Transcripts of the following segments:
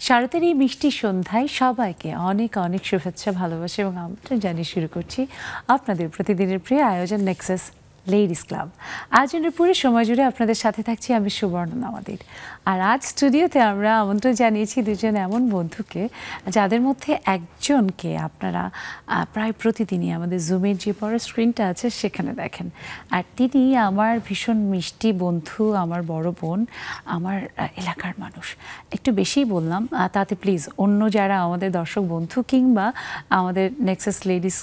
শারদের এই মিষ্টি সন্ধ্যায় সবাইকে অনেক অনেক শুভেচ্ছা, ভালোবাসা এবং আমন্ত্রণ জানিয়ে শুরু করছি আপনাদের প্রতিদিনের প্রিয় আয়োজন নেক্সাস লেডিস ক্লাব। আয়োজনের পুরো সময় জুড়ে আপনাদের সাথে থাকছি আমি সুবর্ণা নাওয়াদির। আর আজ স্টুডিওতে আমরা আমন্ত্রণ জানিয়েছি দুজন এমন বন্ধুকে যাদের মধ্যে একজনকে আপনারা প্রায় প্রতিদিনই আমাদের জুমের যে বড় স্ক্রিনটা আছে সেখানে দেখেন। আর তিনি আমার ভীষণ মিষ্টি বন্ধু, আমার বড় বোন, আমার এলাকার মানুষ। একটু বেশিই বললাম, তাতে প্লিজ অন্য যারা আমাদের দর্শক বন্ধু কিংবা আমাদের নেক্সাস লেডিস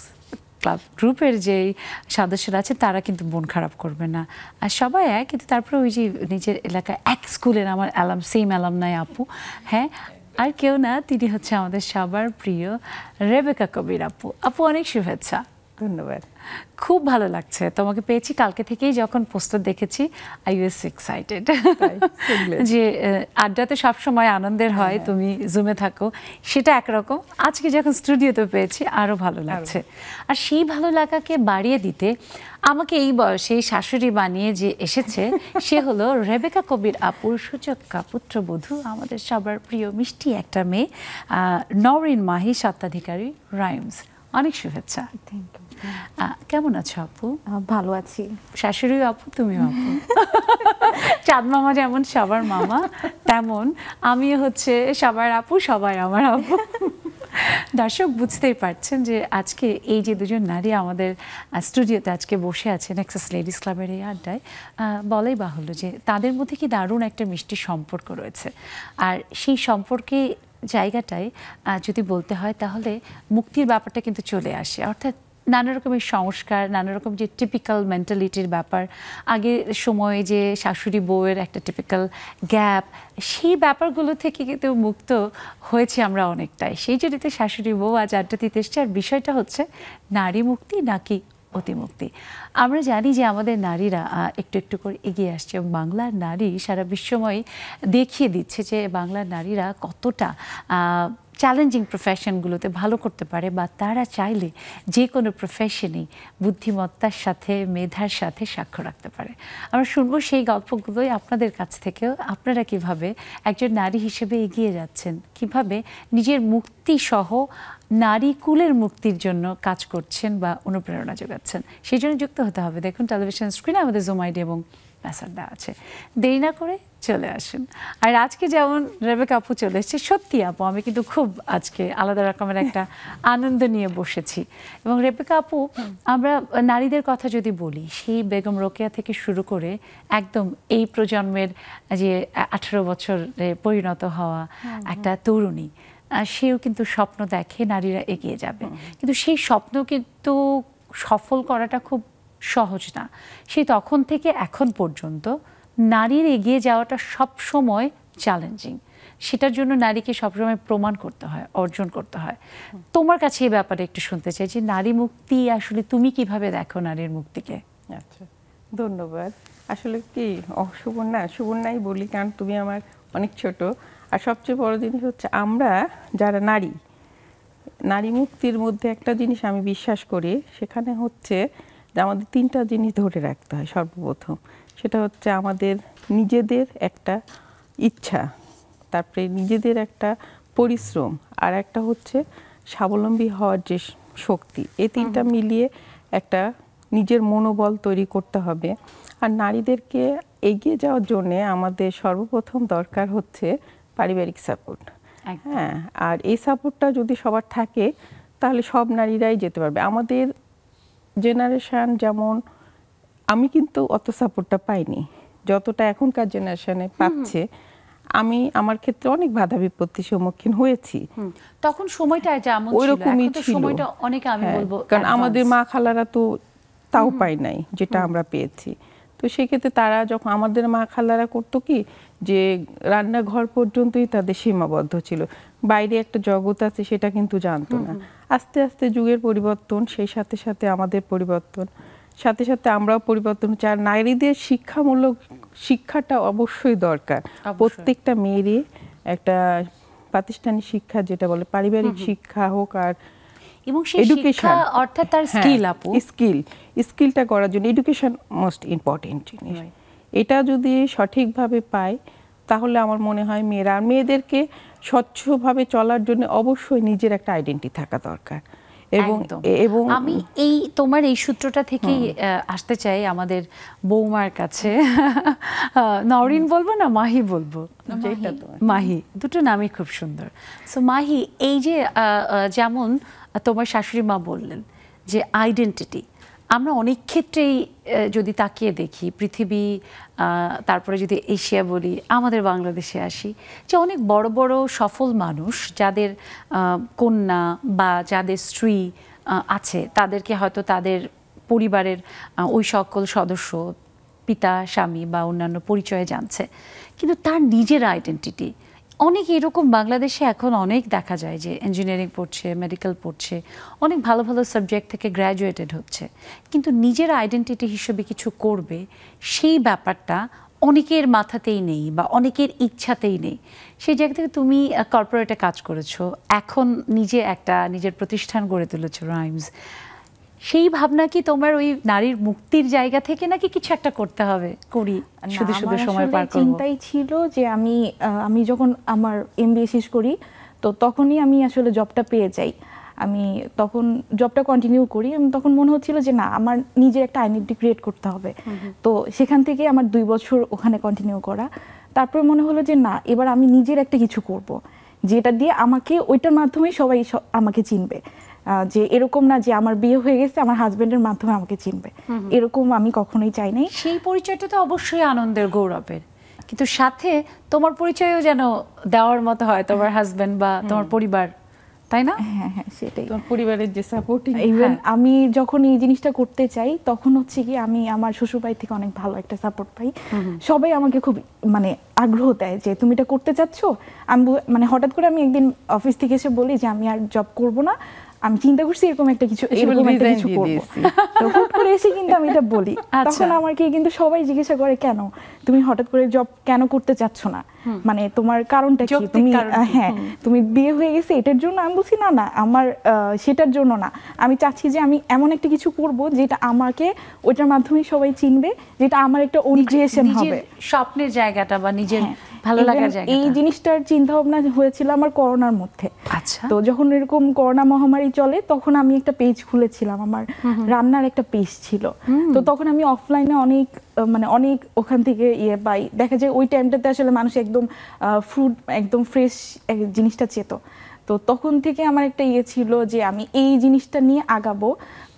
ক্লাব গ্রুপের যেই সদস্যরা আছে তারা কিন্তু মন খারাপ করবে না। আর সবাই এক, কিন্তু তারপরে ওই যে নিজের এলাকায় এক স্কুলের আমার সেম অ্যালামনাই আপু, হ্যাঁ, আর কেউ না, তিনি হচ্ছে আমাদের সবার প্রিয় রেবেকা কবির আপু। আপু অনেক শুভেচ্ছা। ধন্যবাদ। খুব ভালো লাগছে তোমাকে পেয়েছি। কালকে থেকেই যখন পোস্টার দেখেছি আই ওয়াজ এক্সাইটেড যে আড্ডাতে সবসময় আনন্দের হয়, তুমি জুমে থাকো, সেটা একরকম। আজকে যখন স্টুডিওতে পেয়েছি আরও ভালো লাগছে। আর সেই ভালো লাগাকে বাড়িয়ে দিতে আমাকে এই বয়সে শাশুড়ি বানিয়ে যে এসেছে সে হলো রেবেকা কবির আপুর সুযোগ্যা পুত্রবধূ, আমাদের সবার প্রিয় মিষ্টি একটা মেয়ে, নওরিন মাহি স্বত্বাধিকারী রাইমস। অনেক শুভেচ্ছা। Thank you. কেমন আছো আপু? ভালো আছি। শাশুড়িও আপু, তুমিও আপু। চাঁদ মামা যেমন সবার মামা, তেমন আমি হচ্ছে সবার আপু, সবাই আমার আপু। দর্শক বুঝতেই পারছেন যে আজকে এই যে দুজন নারী আমাদের স্টুডিওতে আজকে বসে আছে নেক্সাস লেডিস ক্লাবের এই আড্ডায়, বলাই বাহুল্য যে তাদের মধ্যে কি দারুণ একটা মিষ্টি সম্পর্ক রয়েছে। আর সেই সম্পর্কে জায়গাটায় যদি বলতে হয় তাহলে মুক্তির ব্যাপারটা কিন্তু চলে আসে। অর্থাৎ নানা রকমের সংস্কার, নানা রকম যে টিপিক্যাল মেন্টালিটির ব্যাপার, আগের সময়ে যে শাশুড়ি বউয়ের একটা টিপিক্যাল গ্যাপ, সেই ব্যাপারগুলো থেকে কিন্তু মুক্ত হয়েছে আমরা অনেকটাই। সেই জন্যতে শাশুড়ি বউ আজ আড্ডা দিতে এসছে। আর বিষয়টা হচ্ছে নারী মুক্তি নাকি অতিমুক্তি। আমরা জানি যে আমাদের নারীরা একটু একটু করে এগিয়ে আসছে এবং বাংলার নারী সারা বিশ্বময় দেখিয়ে দিচ্ছে যে বাংলার নারীরা কতটা চ্যালেঞ্জিং প্রফেশনগুলোতে ভালো করতে পারে, বা তারা চাইলে যে কোনো প্রফেশনেই বুদ্ধিমত্তার সাথে মেধার সাথে সাক্ষ্য রাখতে পারে। আমরা শুনবো সেই গল্পগুলোই আপনাদের কাছ থেকেও। আপনারা কিভাবে একজন নারী হিসেবে এগিয়ে যাচ্ছেন, কিভাবে নিজের মুক্তি সহ নারী কুলের মুক্তির জন্য কাজ করছেন বা অনুপ্রেরণা যোগাচ্ছেন, সেই জন্য যুক্ত হতে হবে। দেখুন টেলিভিশন স্ক্রিনে আমাদের জুম আইডি এবং মেসেজ দেওয়া আছে, দেরি না করে চলে আসুন। আর আজকে যেমন রেবেকা আপু চলে এসছে, সত্যি আপু আমি কিন্তু খুব আজকে আলাদা রকমের একটা আনন্দ নিয়ে বসেছি। এবং রেবেকা আপু, আমরা নারীদের কথা যদি বলি, সেই বেগম রোকেয়া থেকে শুরু করে একদম এই প্রজন্মের যে 18 বছরে পরিণত হওয়া একটা তরুণী, সেও কিন্তু স্বপ্ন দেখে নারীরা এগিয়ে যাবে, কিন্তু সেই স্বপ্ন কিন্তু সফল করাটা খুব সহজ না। সেই তখন থেকে এখন পর্যন্ত নারীর এগিয়ে যাওয়াটা সব সময় চ্যালেঞ্জিং। সেটার জন্য নারীকে সবসময় প্রমাণ করতে হয়, অর্জন করতে হয়। তোমার কাছে এই ব্যাপারে একটু শুনতে চাই যে নারী মুক্তি আসলে তুমি কিভাবে দেখো নারীর মুক্তিকে? আচ্ছা, ধন্যবাদ। আসলে কি সুবর্ণাই বলি, কারণ তুমি আমার অনেক ছোট। আর সবচেয়ে বড় জিনিস হচ্ছে আমরা যারা নারী মুক্তির মধ্যে একটা জিনিস আমি বিশ্বাস করি, সেখানে হচ্ছে যে আমাদের 3টা জিনিস ধরে রাখতে হয়। সর্বপ্রথম সেটা হচ্ছে আমাদের নিজেদের একটা ইচ্ছা, তারপরে নিজেদের একটা পরিশ্রম, আর একটা হচ্ছে স্বাবলম্বী হওয়ার যে শক্তি। এই 3টা মিলিয়ে একটা নিজের মনোবল তৈরি করতে হবে। আর নারীদেরকে এগিয়ে যাওয়ার জন্যে আমাদের সর্বপ্রথম দরকার হচ্ছে পারিবারিক সাপোর্ট। হ্যাঁ, আর এই সাপোর্টটা যদি সবার থাকে তাহলে সব নারীরাই যেতে পারবে। আমাদের জেনারেশন যেমন, আমি কিন্তু অত সাপোর্টটা পাইনি যতটা এখনকার জেনারেশনে পাচ্ছে। আমি আমার ক্ষেত্রে অনেক বাধা বিপত্তির সম্মুখীন হয়েছি। তখন সময়টা যেমন ওইরকমই ছিল, সময়টা অনেক, আমি বলবো, কারণ আমাদের মা খালারা তো তাও পাই নাই যেটা আমরা পেয়েছি। তো সেক্ষেত্রে তারা যখন, আমাদের মা খালারা করতো কি, যে রান্নাঘর পর্যন্তই তাদের সীমাবদ্ধ ছিল, বাইরে একটা জগৎ আছে সেটা কিন্তু জানতো না। আস্তে আস্তে যুগের পরিবর্তন, সেই সাথে সাথে আমাদের পরিবর্তন, সাথে সাথে আমরাও পরিবর্তন হচ্ছে। আর নারীদের শিক্ষামূলক শিক্ষাটা অবশ্যই দরকার। প্রত্যেকটা মেয়েরই একটা প্রাতিষ্ঠানিক শিক্ষা, যেটা বলে পারিবারিক শিক্ষা হোক, আর এবং সেই শিক্ষা অর্থাৎ তার স্কিল, আপু স্কিলটা করার জন্য এডুকেশন মোস্ট ইম্পর্টেন্ট জিনিস। এটা যদি সঠিকভাবে পায় তাহলে আমার মনে হয় মেয়েদেরকে স্বচ্ছভাবে চলার জন্য অবশ্যই নিজের একটা আইডেন্টি থাকা দরকার। এবং আমি এই তোমার এই সূত্রটা থেকেই আসতে চাই আমাদের বৌমার কাছে। নওরিন বলবো না মাহি বলবো? মাহি, দুটো নামই খুব সুন্দর। সো মাহি, এই যে যেমন তোমার শাশুড়ি মা বললেন যে আইডেন্টিটি, আমরা অনেক ক্ষেত্রেই যদি তাকিয়ে দেখি পৃথিবী, তারপরে যদি এশিয়া বলি, আমাদের বাংলাদেশে আসি, যে অনেক বড় বড় সফল মানুষ যাদের কন্যা বা যাদের স্ত্রী আছে, তাদেরকে হয়তো তাদের পরিবারের ওই সকল সদস্য, পিতা, স্বামী বা অন্যান্য পরিচয়ে জানছে, কিন্তু তার নিজের আইডেন্টিটি অনেক এরকম বাংলাদেশে এখন অনেক দেখা যায় যে ইঞ্জিনিয়ারিং পড়ছে, মেডিকেল পড়ছে, অনেক ভালো ভালো সাবজেক্ট থেকে গ্র্যাজুয়েটেড হচ্ছে, কিন্তু নিজের আইডেন্টিটি হিসেবে কিছু করবে সেই ব্যাপারটা অনেকের মাথাতেই নেই বা অনেকের ইচ্ছাতেই নেই। সেই জায়গা থেকে তুমি কর্পোরেটে কাজ করেছো, এখন নিজের প্রতিষ্ঠান গড়ে তুলেছো রাইমস। সেই ভাবনা কি তোমার ওই নারীর মুক্তির জায়গা থেকে, নাকি কিছু একটা করতে হবে, করি শুধু শুধু সময় পার করব? চিন্তাই ছিল যে আমি যখন আমার MBA শেষ করি, তো তখনই আমি আসলে জবটা পেয়ে যাই। আমি তখন জবটা কন্টিনিউ করি। তখন মনে হচ্ছিল যে না, আমার নিজের একটা আইডেন্টিটি ক্রিয়েট করতে হবে। তো সেখান থেকে আমার 2 বছর ওখানে কন্টিনিউ করা। তারপর মনে হলো যে না, এবার আমি নিজের একটা কিছু করব, যেটা দিয়ে আমাকে ওইটার মাধ্যমে সবাই আমাকে চিনবে। যে এরকম না যে আমার বিয়ে হয়ে গেছে, আমার হাজবেন্ডের মাধ্যমে আমাকে চিনবে, এরকম আমি কখনোই চাই নাই। সেই পরিচয়টা তো অবশ্যই আনন্দের, গৌরবের, কিন্তু সাথে তোমার পরিচয়ও যেন দেওয়ার মতো হয় তোমার হাজবেন্ড বা তোমার পরিবার, তাই না? হ্যাঁ হ্যাঁ, সেটাই। তোমার পরিবারের যে সাপোর্টিং। ইভেন আমি যখন এই জিনিসটা করতে চাই, তখন হচ্ছে কি আমি আমার শ্বশুরবাড়ি থেকে অনেক ভালো একটা সাপোর্ট পাই। সবাই আমাকে খুব আগ্রহ দেয় যে তুমি এটা করতে চাচ্ছ। আমি হঠাৎ করে আমি একদিন অফিস থেকে এসে বলি যে আমি আর জব করব না, আমি চিন্তা করছি এরকম একটা কিছু করব। তো হুট করে এসে কিন্তু আমি এটা বলি। তখন আমাকে কিন্তু সবাই জিজ্ঞাসা করে, কেন তুমি হঠাৎ করে জব কেন করতে চাচ্ছ না, তোমার কারণটা কি? তুমি বিয়ে হয়ে গেছে এটার জন্য? আমি বলছি না না, আমার সেটার জন্য না, আমি চাচ্ছি যে আমি এমন একটা কিছু করব যেটা আমাকে ওইটার মাধ্যমে সবাই চিনবে, যেটা আমার একটা ওন ক্রিয়েশন হবে, স্বপ্নের জায়গাটা বা নিজের ভালো লাগার জায়গা। এই জিনিসটার চিন্তা ভাবনা হয়েছিল আমার করোনার মধ্যে। আচ্ছা। তো যখন এরকম করোনা মহামারী চলে, তখন আমি একটা পেজ খুলেছিলাম, আমার রান্নার একটা পেজ ছিল। তো তখন আমি অফলাইনে অনেক ওখান থেকে পাই। দেখা যায় ওই টাইমটাতে আসলে মানুষ একদম ফ্রুট, একদম ফ্রেশ জিনিসটা চেত। তো তখন থেকে আমার একটা ছিল যে আমি এই জিনিসটা নিয়ে আগাবো।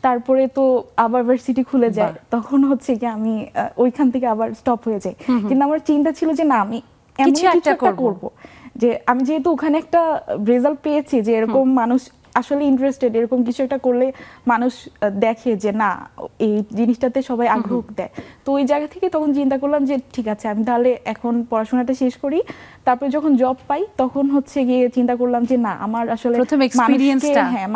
তারপরে তো আবার ভার্সিটি খুলে যায়, তখন হচ্ছে কি আমি ওইখান থেকে আবার স্টপ হয়ে যাই। কিন্তু আমার চিন্তা ছিল যে না, আমি এমন কিছু একটা করব, যে আমি যেহেতু ওখানে একটা রেজাল্ট পেয়েছি যে এরকম মানুষ আসলে ইন্টারেস্টেড, এরকম কিছু একটা করলে মানুষ দেখে যে না, এই জিনিসটাতে সবাই আগ্রহ দেয়। তো ওই জায়গা থেকে তখন চিন্তা করলাম যে ঠিক আছে, আমি তাহলে এখন পড়াশোনাটা শেষ করি। তারপরে যখন জব পাই, তখন হচ্ছে গিয়ে চিন্তা করলাম যে না, আমার আসলে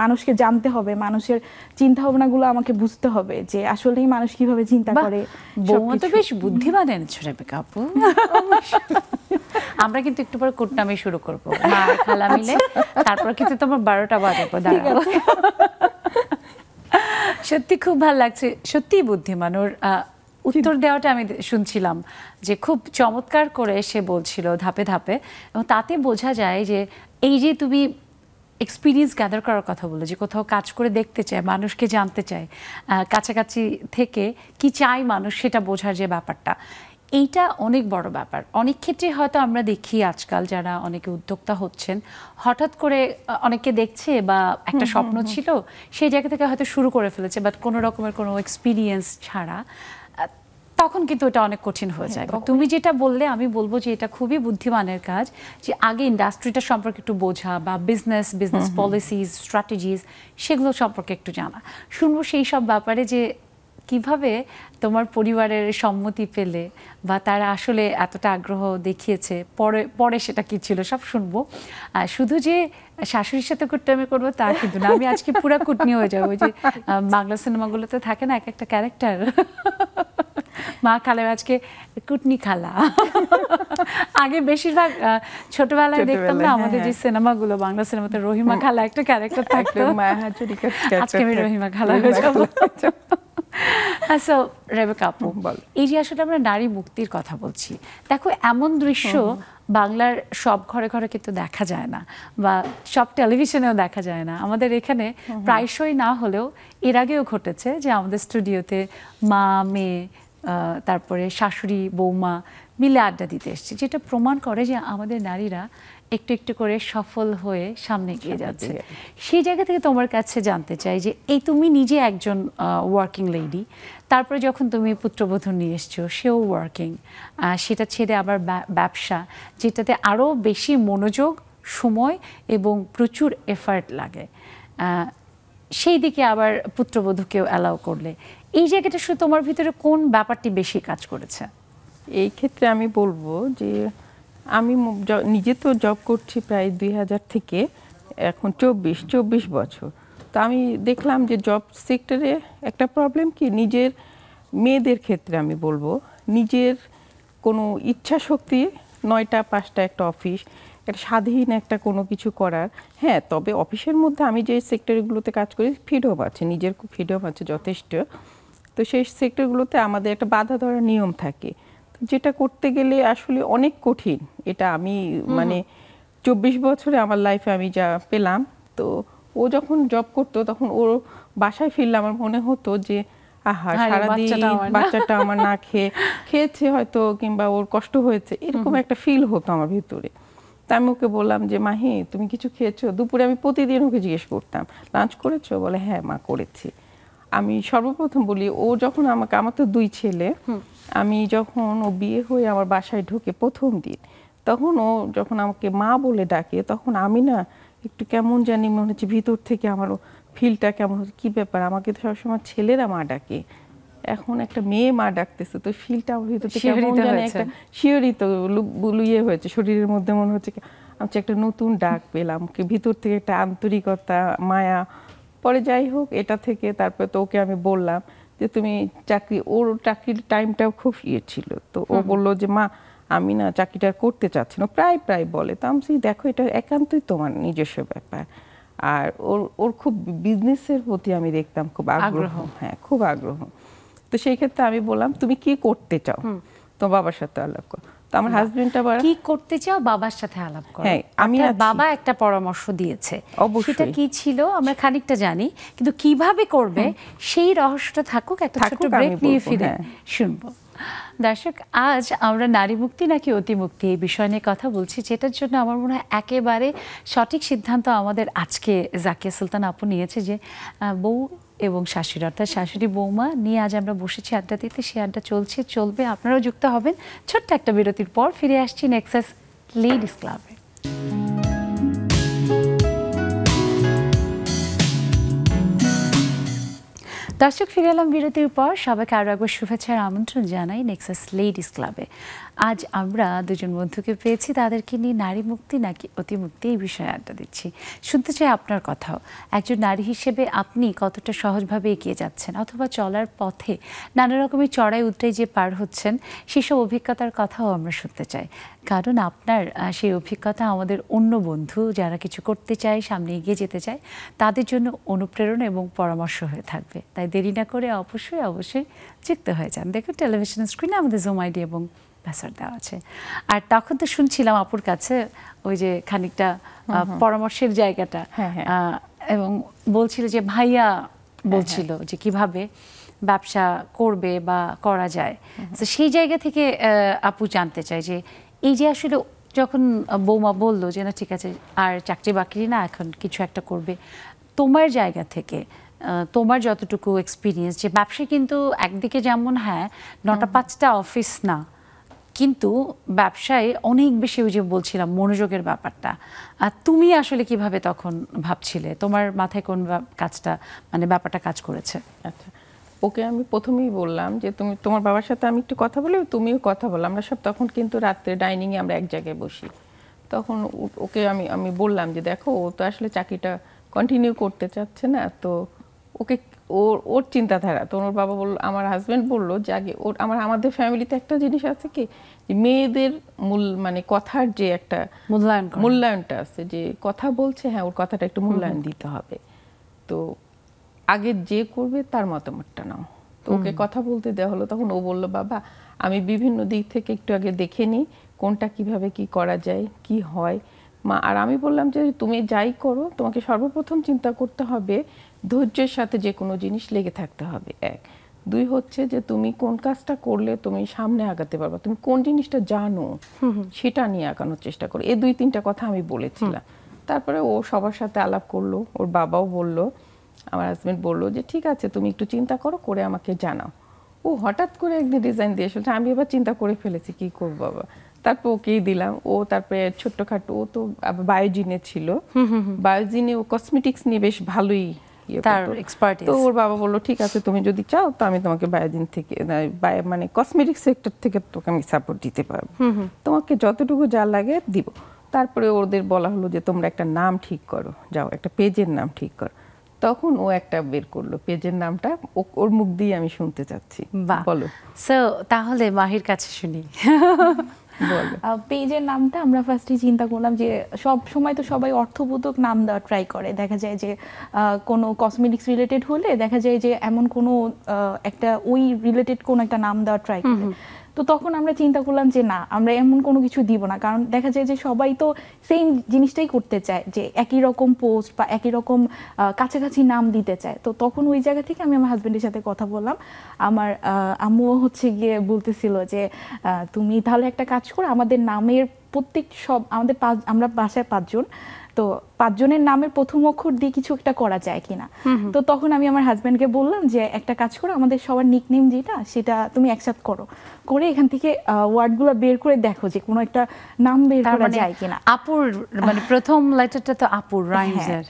মানুষকে জানতে হবে, মানুষের চিন্তা ভাবনাগুলো আমাকে বুঝতে হবে, যে আসলেই মানুষ কিভাবে চিন্তা করে। বৌমা তো বেশ বুদ্ধিমান এনেছো রেবেকা আপু। আমরা কিন্তু একটু পরে কুটনামি শুরু করবো, মা আর খালা মিলে। তারপর কিন্তু তোমার 12টা বাজাবো, দাঁড়াও। সত্যি খুব ভালো লাগছে, সত্যিই বুদ্ধিমান। ওর উত্তর দেওয়াটা আমি শুনছিলাম যে খুব চমৎকার করে সে বলছিল ধাপে ধাপে, এবং তাতে বোঝা যায় যে এই যে তুমি এক্সপিরিয়েন্স গ্যাদার করার কথা বলে, যে কোথাও কাজ করে দেখতে চায়, মানুষকে জানতে চায়, কাছাকাছি থেকে কি চায় মানুষ সেটা বোঝার যে ব্যাপারটা, এইটা অনেক বড় ব্যাপার। অনেক ক্ষেত্রে হয়তো আমরা দেখি আজকাল যারা অনেকে উদ্যোক্তা হচ্ছেন, হঠাৎ করে অনেকে দেখছে বা একটা স্বপ্ন ছিল, সেই জায়গা থেকে হয়তো শুরু করে ফেলেছে, বাট কোনো রকমের কোনো এক্সপিরিয়েন্স ছাড়া, তখন কিন্তু এটা অনেক কঠিন হয়ে যায়। তুমি যেটা বললে, আমি বলবো যে এটা খুবই বুদ্ধিমানের কাজ, যে আগে ইন্ডাস্ট্রিটা সম্পর্কে একটু বোঝা বা বিজনেস পলিসিজ, স্ট্র্যাটেজিস, সেগুলো সম্পর্কে একটু জানা। শুনবো সেই সব ব্যাপারে, যে কিভাবে তোমার পরিবারের সম্মতি পেলে বা তারা আসলে এতটা আগ্রহ দেখিয়েছে, পরে সেটা কি ছিল সব শুনবো। শুধু যে শাশুড়ির সাথে কুটনামি করবো তা কিন্তু না, আমি আজকে পুরো কুটনি হয়ে যাবো। যে বাংলা সিনেমাগুলোতে থাকে না এক একটা ক্যারেক্টার, মা খালা, আজকে কুটনি খালা। আগে বেশিরভাগ ছোটবেলায় দেখতাম না আমাদের যে সিনেমাগুলো, বাংলা সিনেমাতে রহিমা খালা একটা ক্যারেক্টার থাকতো, আজকে আমি রহিমা খালা হয়ে যাবো। আচ্ছা রেবেকা আপু, বল। এই যে আসলে আমরা নারী মুক্তির কথা বলছি, দেখো এমন দৃশ্য বাংলার সব ঘরে ঘরে কিন্তু দেখা যায় না, বা সব টেলিভিশনেও দেখা যায় না। আমাদের এখানে প্রায়শই না হলেও এর আগেও ঘটেছে যে আমাদের স্টুডিওতে মা মেয়ে তারপরে শাশুড়ি বৌমা মিলে আড্ডা দিতে এসছে, যেটা প্রমাণ করে যে আমাদের নারীরা একটু একটু করে সফল হয়ে সামনে এগিয়ে যাচ্ছে। সেই জায়গা থেকে তোমার কাছে জানতে চাই যে এই তুমি নিজে একজন ওয়ার্কিং লেডি, তারপরে যখন তুমি পুত্রবধূ নিয়ে এসছো, সেও ওয়ার্কিং, সেটা ছেড়ে আবার ব্যবসা, যেটাতে আরও বেশি মনোযোগ, সময় এবং প্রচুর এফার্ট লাগে, সেই দিকে আবার পুত্রবধূকেও অ্যালাউ করলে, এই জায়গাটা শুধু তোমার ভিতরে কোন ব্যাপারটি বেশি কাজ করেছে? এই ক্ষেত্রে আমি বলবো যে আমি নিজে তো জব করছি প্রায় 2000 থেকে এখন 24 বছর। তো আমি দেখলাম যে জব সেক্টরে একটা প্রবলেম কি, নিজের মেয়েদের ক্ষেত্রে আমি বলবো নিজের কোনো ইচ্ছা শক্তি 9টা 5টা একটা অফিস, একটা স্বাধীন একটা কোনো কিছু করার, হ্যাঁ তবে অফিসের মধ্যে আমি যে সেক্টরগুলোতে কাজ করি ফ্রিডম আছে, নিজের ফ্রিডম আছে যথেষ্ট। তো সেই সেক্টরগুলোতে আমাদের একটা বাধা ধরার নিয়ম থাকে, যেটা করতে গেলে আসলে অনেক কঠিন। এটা আমি মানে 24 বছরে আমার লাইফে আমি যা পেলাম। তো ও যখন জব করতো তখন ওর বাসায় ফিরলে আমার মনে হতো যে আহা সারাদিন বাচ্চাটা আমার না খেয়েছে হয়তো, কিংবা ওর কষ্ট হয়েছে, এরকম একটা ফিল হতো আমার ভিতরে। তা আমি ওকে বললাম যে মাহি তুমি কিছু খেয়েছো? দুপুরে আমি প্রতিদিন ওকে জিজ্ঞেস করতাম লাঞ্চ করেছো? বলে হ্যাঁ মা করেছি। আমি সর্বপ্রথম বলি, ও যখন আমাকে, আমার তো 2 ছেলে, আমি যখন ও বিয়ে হয়ে আমার বাসায় ঢোকে প্রথম দিন, তখন ও যখন আমাকে মা বলে ডাকে, তখন আমি না একটু কেমন জানি মনে হচ্ছে ভিতর থেকে, আমার ফিলটা কেমন হচ্ছে, কী ব্যাপার, আমাকে তো সবসময় ছেলেরা মা ডাকে, এখন একটা মেয়ে মা ডাকতেছে, তো ফিলটা আমার ভিতর থেকে কেমন জানি একটা শিহরিত লুইয়ে হয়েছে শরীরের মধ্যে, মনে হচ্ছে আমি একটা নতুন ডাক পেলাম, ভিতর থেকে একটা আন্তরিকতা, মায়া। পরে যাই হোক এটা থেকে তারপরে তো ওকে আমি বললাম যে তুমি চাকরি, ওর চাকরির টাইমটাও খুব ছিল, তো ও বললো যে মা আমি না চাকরিটা করতে চাচ্ছি না, প্রায় বলে। তো আমি দেখো এটা একান্তই তোমার নিজস্ব ব্যাপার। আর ওর খুব বিজনেসের প্রতি আমি দেখতাম খুব আগ্রহ, হ্যাঁ খুব আগ্রহ। তো সেই ক্ষেত্রে আমি বললাম তুমি কি করতে চাও, তো বাবার সাথে আলাপ করো। তো আমার হাজবেন্ডটা কি করতে চাও বাবার সাথে আলাপ করো, হ্যাঁ আমি বাবা একটা পরামর্শ দিয়েছে, সেটা অবশ্যই কি ছিল আমরা খানিকটা জানি, কিন্তু কিভাবে করবে সেই রহস্যটা থাকুক, একটা ছোট ব্রেক নিয়ে ফিরে শুনবো। দর্শক, আজ আমরা নারী মুক্তি নাকি অতিমুক্তি এই বিষয় নিয়ে কথা বলছি, যেটার জন্য আমার মনে হয় একেবারে সঠিক সিদ্ধান্ত আমাদের আজকে জাকিয়া সুলতান আপু নিয়েছে, যে বউ এবং শাশুড়ি, অর্থাৎ শাশুড়ি বৌমা নিয়ে আজ আমরা বসেছি আড্ডা দিতে। সেই আড্ডা চলবে, আপনারাও যুক্ত হবেন। ছোট্ট একটা বিরতির পর ফিরে আসছি নেক্সাস লেডিস ক্লাবে। দর্শক, ফিরে এলাম বিরতির পর। সবাইকে আরও একবার শুভেচ্ছার আমন্ত্রণ জানাই নেক্সাস লেডিস ক্লাবে। আজ আমরা দুজন বন্ধুকে পেয়েছি, তাদেরকে নিয়ে নারী মুক্তি নাকি অতিমুক্তি এই বিষয়ে আড্ডা দিচ্ছি। শুনতে চাই আপনার কথাও, একজন নারী হিসেবে আপনি কতটা সহজভাবে এগিয়ে যাচ্ছেন, অথবা চলার পথে নানা রকমের চড়াই উতরাই যে পার হচ্ছেন, সেসব অভিজ্ঞতার কথাও আমরা শুনতে চাই। কারণ আপনার সেই অভিজ্ঞতা আমাদের অন্য বন্ধু যারা কিছু করতে চায়, সামনে এগিয়ে যেতে চায়, তাদের জন্য অনুপ্রেরণা এবং পরামর্শ হয়ে থাকবে। তাই দেরি না করে অবশ্যই যুক্ত হয়ে যান। দেখুন টেলিভিশন স্ক্রিনে আমাদের জুম আইডি এবং পাসওয়ার্ড দেওয়া আছে। আর তখন তো শুনছিলাম আপুর কাছে ওই যে খানিকটা পরামর্শের জায়গাটা, এবং বলছিল যে ভাইয়া বলছিল যে কিভাবে ব্যবসা করবে বা করা যায়। তো সেই জায়গা থেকে আপু জানতে চাই যে এই যে আসলে যখন বৌমা বললো যে না ঠিক আছে আর চাকরি বাকরি না, এখন কিছু একটা করবে, তোমার জায়গা থেকে তোমার যতটুকু এক্সপিরিয়েন্স, যে ব্যবসা কিন্তু একদিকে যেমন 9টা 5টা অফিস না, কিন্তু ব্যবসায় অনেক বেশি, ওই যে বলছিলাম মনোযোগের ব্যাপারটা, আর তুমি আসলে কিভাবে তখন ভাবছিলে, তোমার মাথায় কোন কাজটা মানে ব্যাপারটা কাজ করেছে? আচ্ছা, ওকে আমি প্রথমেই বললাম যে তুমি তোমার বাবার সাথে আমি একটু কথা বলি, তুমিও কথা বলো। আমরা সব তখন কিন্তু রাত্রে ডাইনিংয়ে আমরা এক জায়গায় বসি। তখন ওকে আমি বললাম যে দেখো ও তো আসলে চাকরিটা কন্টিনিউ করতে চাচ্ছে না, তো ওকে ওর চিন্তাধারা। তো ওর বাবা বললো, আমার হাজব্যান্ড বললো যে আগে আমাদের ফ্যামিলিতে একটা জিনিস আছে কি, যে মেয়েদের মানে কথার যে একটা মূল্যায়নটা আছে, যে কথা বলছে হ্যাঁ ওর কথাটা একটু মূল্যায়ন দিতে হবে। তো আগে যে করবে তার মতামতটা নাও, তো ওকে কথা বলতে দেওয়া হলো, তখন ও বলল বাবা আমি বিভিন্ন দিক থেকে একটু আগে দেখে নিই কোনটা কিভাবে কি করা যায় কি হয় মা। আর আমি বললাম যে তুমি যাই করো তোমাকে সর্বপ্রথম চিন্তা করতে হবে ধৈর্যের সাথে যে কোনো জিনিস লেগে থাকতে হবে, এক। দুই হচ্ছে যে তুমি কোন কাজটা করলে তুমি সামনে আগাতে পারবা, তুমি কোন জিনিসটা জানো সেটা নিয়ে আগানোর চেষ্টা করো। এই 2-3টা কথা আমি বলেছিলাম। তারপরে ও সবার সাথে আলাপ করলো, ওর বাবাও বলল, আমার হাজবেন্ড বলল যে ঠিক আছে তুমি একটু চিন্তা করো, করে আমাকে জানাও। ও হঠাৎ করে একদিন রিজাইন দিয়ে এসেছে, আমি এবার চিন্তা করে ফেলেছি কি করবো বাবা। তারপর ওকেই দিলাম। ও তারপরে ছোট্টখাটো, ও তো বায়োজিনে ছিল, বায়োজিনে ও কসমেটিক্স নিয়ে বেশ ভালোই তার এক্সপার্টিস। তো ওর বাবা বললো ঠিক আছে তুমি যদি চাও তো আমি তোমাকে বায়োজিন থেকে মানে কসমেটিক্স সেক্টর থেকে তোকে আমি সাপোর্ট দিতে পারবো, তোমাকে যতটুকু যা লাগে দিব। তারপরে ওদের বলা হলো যে তোমরা একটা নাম ঠিক করো, যাও একটা পেজের নাম ঠিক করো। তখন ও একটা বের করলো পেজের নামটা, ওর মুখ দিয়ে আমি শুনতে চাচ্ছি। বলো। সো তাহলে মাহির কাছে শুনি। পেজের নামটা আমরা ফার্স্টে চিন্তা করলাম যে সব সময় তো সবাই অর্থবোধক নাম দেওয়া ট্রাই করে, দেখা যায় যে কোনো কসমেটিক্স রিলেটেড হলে দেখা যায় যে এমন কোনো একটা ওই রিলেটেড কোনো একটা নাম দেওয়া ট্রাই করে। তো তখন আমরা চিন্তা করলাম যে না আমরা এমন কোনো কিছু দিব না, কারণ দেখা যায় যে সবাই তো সেম জিনিসটাই করতে চায়, যে একই রকম পোস্ট বা একই রকম কাছাকাছি নাম দিতে চায়। তো তখন ওই জায়গা থেকে আমি আমার হাজব্যান্ডের সাথে কথা বললাম। আমার আম্মুও হচ্ছে গিয়ে বলতেছিল যে তুমি তাহলে একটা কাজ করো, আমাদের নামের প্রত্যেক সব আমাদের আমরা বাসায় 5 জন, তো 5 জনের নামের প্রথম অক্ষর দিয়ে কিছু একটা করা যায় কিনা। তো তখন আমি আমার হাজব্যান্ডকে বললাম যে একটা কাজ করো, আমাদের সবার নিকনেম যেটা সেটা তুমি একসাথে করো, করে এখান থেকে ওয়ার্ডগুলো বের করে দেখো যে কোনো একটা নাম বের করা যায় কিনা। আপুর মানে প্রথম লেটারটা তো আপুর রাইমসের।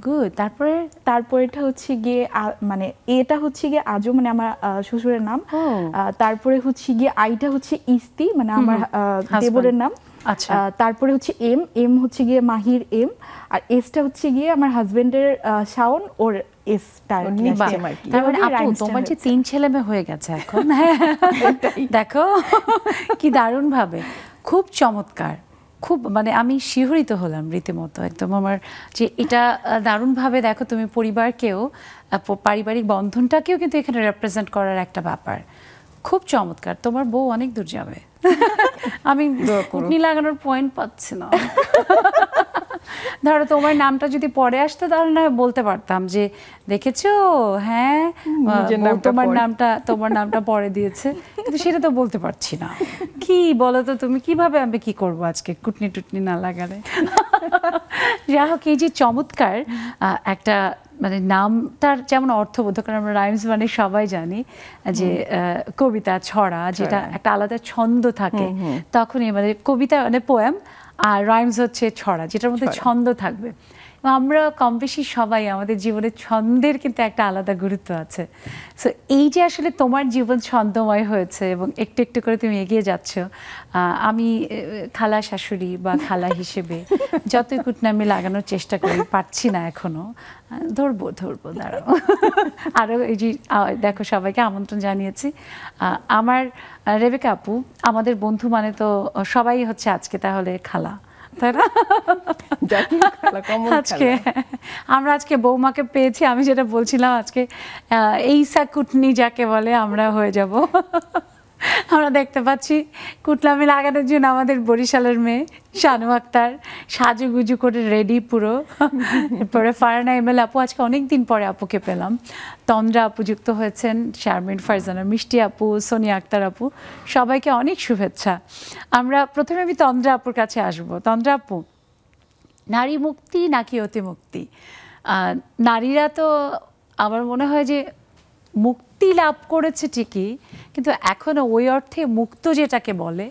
গুড। তারপরেটা হচ্ছে গিয়ে মানে এটা হচ্ছে গিয়ে আজও মানে আমার শ্বশুরের নাম। তারপরে হচ্ছে গিয়ে আইটা হচ্ছে ইস্তি মানে আমার দেবরের নাম। আচ্ছা। তারপরে হচ্ছে এম হচ্ছে গিয়ে মাহির এম, আর এসটা হচ্ছে গিয়ে আমার হাজবেন্ডের শাওন, ওর এসটা। তারপরে আপু তোমার যে 3 ছেলে মেয়ে হয়ে গেছে এখন, দেখো কি দারুণ ভাবে, খুব চমৎকার, খুব মানে আমি শিহরিত হলাম রীতিমতো একদম আমার, যে এটা দারুণভাবে দেখো তুমি পরিবারকেও পারিবারিক বন্ধনটাকেও কিন্তু এখানে রেপ্রেজেন্ট করার একটা ব্যাপার, খুব চমৎকার। তোমার বউ অনেক দূর যাবে। আমি কুটনি লাগানোর পয়েন্ট পাচ্ছি না। ধরো তোমার নামটা যদি পরে আসতো তাহলে না বলতে পারতাম যে দেখেছো, হ্যাঁ তোমার নামটা পরে দিয়েছে, কিন্তু সেটা তো বলতে পারছি না। কি বলো তো তুমি, কিভাবে আমি কি করবো আজকে কুটনি টুটনি না লাগালে। যাই হোক, এই যে চমৎকার একটা মানে নামটার যেমন অর্থবোধ, কারণ আমরা রাইমস মানে সবাই জানি যে কবিতা ছড়া যেটা একটা আলাদা ছন্দ থাকে, তখনই মানে কবিতা মানে পোয়েম আর রাইমস হচ্ছে ছড়া যেটার মধ্যে ছন্দ থাকবে। আমরা কম বেশি সবাই আমাদের জীবনে ছন্দের কিন্তু একটা আলাদা গুরুত্ব আছে। সো এই যে আসলে তোমার জীবন ছন্দময় হয়েছে এবং একটু একটু করে তুমি এগিয়ে যাচ্ছ, আমি খালা শাশুড়ি বা খালা হিসেবে যতই কুটনামি লাগানোর চেষ্টা করি পারছি না এখনো। ধরবো দাঁড়াও। আরও এই যে দেখো সবাইকে আমন্ত্রণ জানিয়েছি। আমার রেবেকা আপু আমাদের বন্ধু মানে তো সবাই হচ্ছে আজকে তাহলে খালা, তাই না? আজকে আমরা আজকে বৌমাকে পেয়েছি, আমি যেটা বলছিলাম আজকে এইসা কুটনি যাকে বলে আমরা হয়ে যাব। আমরা দেখতে পাচ্ছি কুটলামি লাগানোর জন্য আমাদের বরিশালের মেয়ে শানু আক্তার সাজুগুজু করে রেডি পুরো। এরপরে ফারহানা এমএল আপু, আজকে অনেকদিন পরে আপুকে পেলাম। তন্দ্রা আপু যুক্ত হয়েছেন, শারমিন ফারজানা, মিষ্টি আপু, সোনিয়া আক্তার আপু, সবাইকে অনেক শুভেচ্ছা। আমরা প্রথমে আমি তন্দ্রা আপুর কাছে আসব। তন্দ্রা আপু, নারী মুক্তি নাকি অতিমুক্তি? নারীরা তো আমার মনে হয় যে মুক্তি লাভ করেছে ঠিকই, কিন্তু এখনো ওই অর্থে মুক্ত যেটাকে বলে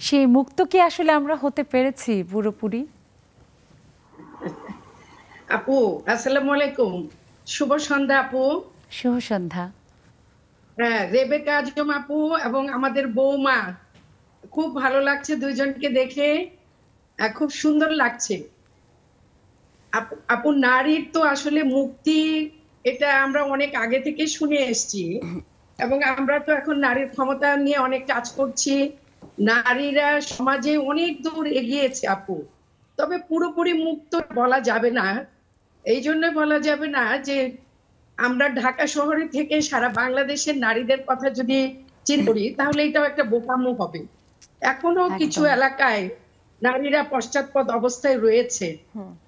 সেই মুক্ত কি আসলে আমরা হতে পেরেছি পুরোপুরি? আপু আসসালামু আলাইকুম, শুভ সন্ধ্যা আপু। শুভ সন্ধ্যা। হ্যাঁ, রেবেকা আজম আপু এবং আমাদের বৌমা, খুব ভালো লাগছে দুইজনকে দেখে, খুব সুন্দর লাগছে। আপু নারীর তো আসলে মুক্তি এটা আমরা অনেক আগে থেকে শুনে এসেছি, এবং আমরা তো এখন নারীর ক্ষমতা নিয়ে অনেক কাজ করছি, নারীরা সমাজে অনেক দূর এগিয়েছে আপু। তবে পুরোপুরি মুক্ত বলা যাবে না, এই জন্য বলা যাবে না যে আমরা ঢাকা শহরে থেকে সারা বাংলাদেশের নারীদের কথা যদি চিন্তা করি তাহলে এটাও একটা বোকামো হবে। এখনো কিছু এলাকায় নারীরা পশ্চাৎপদ অবস্থায় রয়েছে,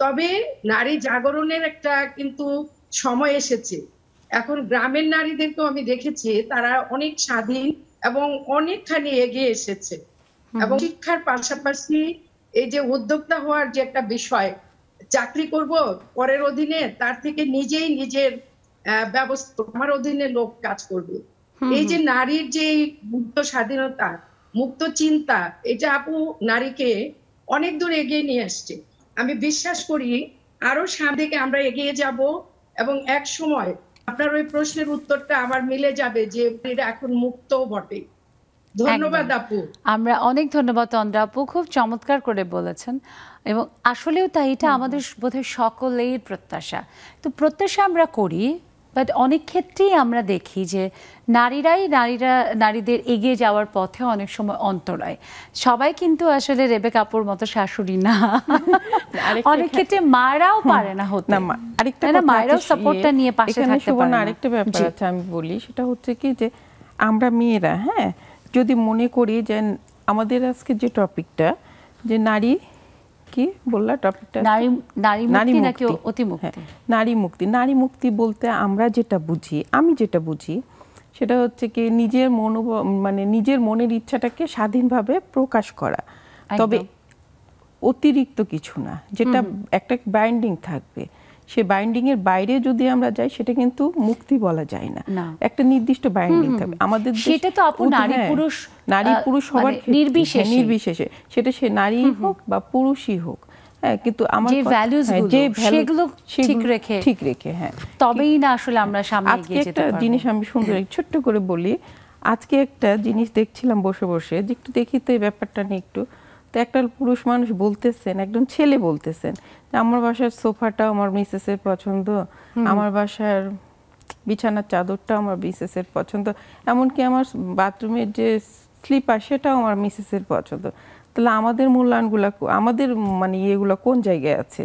তবে নারী জাগরণের একটা কিন্তু সময় এসেছে। এখন গ্রামের নারীদেরকেও আমি দেখেছি তারা অনেক স্বাধীন এবং অনেকখানি এগিয়ে এসেছে, এবং শিক্ষার পাশাপাশি এই যে উদ্যোক্তা হওয়ার যে একটা বিষয়, চাকরি করব পরের অধীনে, তার থেকে নিজেই নিজের ব্যবস্থা, আমার অধীনে লোক কাজ করবে, এই যে নারীর যে মুক্ত স্বাধীনতা, মুক্ত চিন্তা, এটা আপু নারীকে অনেক দূর এগিয়ে নিয়ে আসছে। আমি বিশ্বাস করি আরো সামনে আমরা এগিয়ে যাব, এবং এক সময় আপনার ওই প্রশ্নের উত্তরটা আমার মিলে যাবে যে এটা এখন মুক্ত বটে। ধন্যবাদ আপু। আমরা অনেক ধন্যবাদ তন্দ্রা আপু, খুব চমৎকার করে বলেছেন, এবং আসলেও তাই, এটা আমাদের বোধহয় সকলের প্রত্যাশা। তো প্রত্যাশা আমরা করি, বাট অনেক ক্ষেত্রেই আমরা দেখি যে নারীদের এগিয়ে যাওয়ার পথে অনেক সময় অন্তরায়। সবাই কিন্তু আসলে রেবেকা আপুর মতো শাশুড়ি না, অনেক ক্ষেত্রে মারাও পারে না হতে, মায়েরাও সাপোর্টটা নিয়ে পাশে থাকতে পারে না। আরেকটা ব্যাপার আছে আমি বলি, সেটা হচ্ছে কি যে আমরা মেয়েরা যদি মনে করি যে আমাদের আজকে যে টপিকটা, যে নারী কি বললা টপিকটা, নারী নাকি অতিমুক্তি, নারী মুক্তি বলতে আমরা যেটা বুঝি, আমি যেটা বুঝি সেটা হচ্ছে কি নিজের নিজের মনের ইচ্ছাটাকে স্বাধীনভাবে প্রকাশ করা, তবে অতিরিক্ত কিছু না, যেটা একটা বাইন্ডিং থাকবে। সে বাইন্ডিং এর বাইরে যদি আমরা যাই সেটা কিন্তু মুক্তি বলা যায় না, একটা নির্দিষ্ট বাইন্ডিং থাকবে আমাদের। সেটা তো আপু নারী পুরুষ সবার নির্বিশেষে, সেটা সে নারী হোক বা পুরুষই হোক, কিন্তু আমার যে ভ্যালুসগুলো ঠিক রেখে তবেই না আসলে আমরা সামনে এগিয়ে যেতে পারবো। একটা জিনিস আমি সুন্দর ছোট্ট করে বলি, আজকে একটা জিনিস দেখছিলাম বসে বসে, যে একটু দেখি তো এই ব্যাপারটা নিয়ে একটু। তো একটা পুরুষ মানুষ বলতেছেন, একজন ছেলে বলতেছেন, আমার বাসার সোফাটা আমার মিসেসের পছন্দ, আমার বাসার বিছানার চাদরটা আমার মিসেসের পছন্দ, এমনকি আমার বাথরুমের যে স্লিপার সেটাও আমার মিসেসের পছন্দ। তাহলে আমাদের মূল্যায়নগুলো, আমাদের ইয়েগুলো কোন জায়গায় আছে?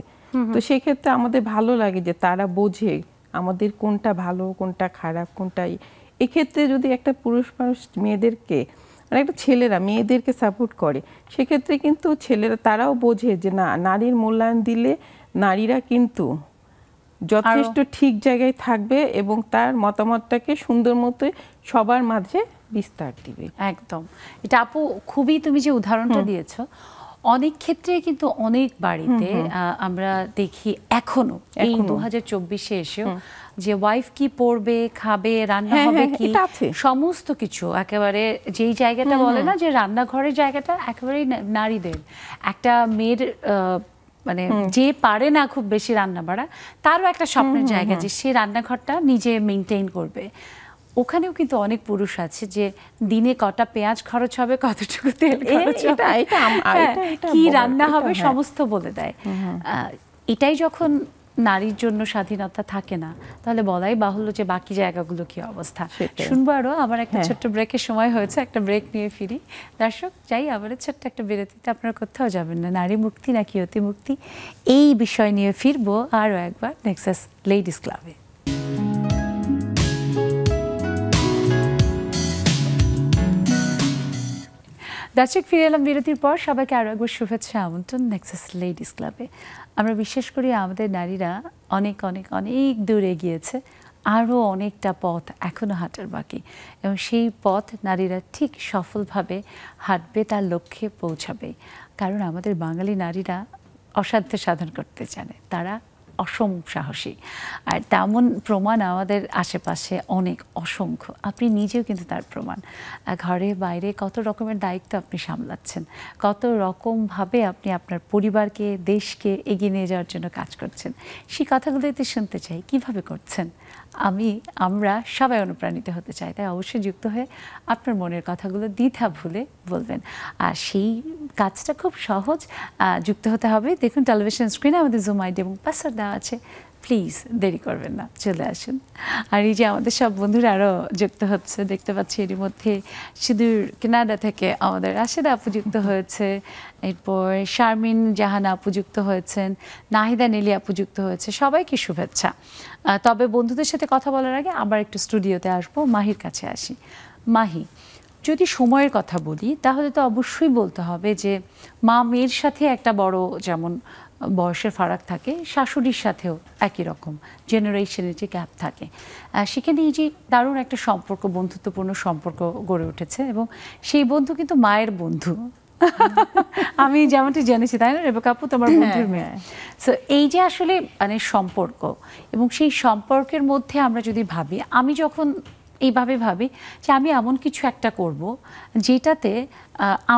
তো সেক্ষেত্রে আমাদের ভালো লাগে যে তারা বোঝে আমাদের কোনটা ভালো, কোনটা খারাপ, কোনটা। এক্ষেত্রে যদি একটা পুরুষ মানুষ মেয়েদেরকে, একটা ছেলেরা মেয়েদেরকে সাপোর্ট করে, সেক্ষেত্রে কিন্তু ছেলেরা তারাও বোঝে যে না, নারীর মূল্যায়ন দিলে নারীরা কিন্তু যথেষ্ট ঠিক জায়গায় থাকবে এবং তার মতামতটাকে সুন্দর মতো সবার মাঝে বিস্তার দিবে। একদম, এটা আপু খুবই, তুমি যে উদাহরণটা দিয়েছো, অনেক ক্ষেত্রে কিন্তু অনেক বাড়িতে আমরা দেখি এখনো এই 2024-এ এসেও যে ওয়াইফ কি পড়বে, খাবে, রান্না হবে কি, সমস্ত কিছু একেবারে যেই জায়গাটা বলে না যে রান্নাঘরের জায়গাটা একেবারেই নারীদের। একটা মেয়ের যে পারে না খুব বেশি রান্না বাড়া, তারও একটা স্বপ্নের জায়গা যে সে রান্নাঘরটা নিজে মেনটেন করবে। ওখানেও কিন্তু অনেক পুরুষ আছে যে দিনে কটা পেঁয়াজ খরচ হবে, কতটুকু তেল খরচ হবে, কি রান্না হবে, সমস্ত বলে দেয়। এটাই যখন নারীর জন্য স্বাধীনতা থাকে না, তাহলে বলাই বাহুল্য যে বাকি জায়গাগুলো কি অবস্থা। শুনবো আরো, আবার একটা ছোট্ট ব্রেকের সময় হয়েছে, একটা ব্রেক নিয়ে ফিরি। দর্শক, যাই আবার ছোট্ট একটা বিরতিতে, আপনারা কোথাও যাবেন না। নারী মুক্তি নাকি অতিমুক্তি, এই বিষয় নিয়ে ফিরবো আরো একবার নেক্সাস লেডিস ক্লাবে। দর্শক, ফিরে এলাম বিরতির পর। সবাইকে আরো একবার শুভেচ্ছা, আমন্ত্রণ নেক্সাস লেডিস ক্লাবে। আমরা বিশ্বাস করি আমাদের নারীরা অনেক অনেক অনেক দূর এগিয়েছে, আরও অনেকটা পথ এখনো হাঁটার বাকি, এবং সেই পথ নারীরা ঠিক সফলভাবে হাঁটবে, তার লক্ষ্যে পৌঁছাবে। কারণ আমাদের বাঙালি নারীরা অসাধ্য সাধন করতে জানে, তারা অসম সাহসী, আর তেমন প্রমাণ আমাদের আশেপাশে অনেক, অসংখ্য। আপনি নিজেও কিন্তু তার প্রমাণ। ঘরে বাইরে কত রকমের দায়িত্ব আপনি সামলাচ্ছেন, কত রকমভাবে আপনি আপনার পরিবারকে, দেশকে এগিয়ে নিয়ে যাওয়ার জন্য কাজ করছেন। সেই কথাগুলোই তো শুনতে চাই, কিভাবে করছেন। আমরা সবাই অনুপ্রাণিত হতে চাই, তাই অবশ্যই যুক্ত হয়ে আপনার মনের কথাগুলো দ্বিধা ভুলে বলবেন। আর সেই কাজটা খুব সহজ, যুক্ত হতে হবে। দেখুন টেলিভিশন স্ক্রিনে আমাদের জুম আইডি এবং পাসওয়ার্ড দেওয়া আছে, প্লিজ দেরি করবেন না, চলে আসুন। আর এই যে আমাদের সব বন্ধুরা আরও যুক্ত হচ্ছে, দেখতে পাচ্ছি এর মধ্যে সুদূর কানাডা থেকে আমাদের রাশেদা আপু যুক্ত হয়েছে, এরপর শারমিন জাহানা আপু যুক্ত হয়েছেন, নাহিদা নেলি আপু যুক্ত হয়েছে, সবাইকে শুভেচ্ছা। তবে বন্ধুদের সাথে কথা বলার আগে আবার একটু স্টুডিওতে আসবো, মাহির কাছে আসি। মাহি, যদি সময়ের কথা বলি তাহলে তো অবশ্যই বলতে হবে যে মা মেয়ের সাথে একটা বড় যেমন বয়সের ফারাক থাকে, শাশুড়ির সাথেও একই রকম জেনারেশনের যে গ্যাপ থাকে, সেখানে এই যে দারুণ একটা সম্পর্ক, বন্ধুত্বপূর্ণ সম্পর্ক গড়ে উঠেছে এবং সেই বন্ধু কিন্তু মায়ের বন্ধু। আমি যেমনটি জেনেছি, তাই না রেবেকা আপু, তোমার বন্ধুর মেয়ে। সো এই যে আসলে মানে সম্পর্ক, এবং সেই সম্পর্কের মধ্যে আমরা যদি ভাবি, আমি যখন এইভাবে ভাবি যে আমি এমন কিছু একটা করব যেটাতে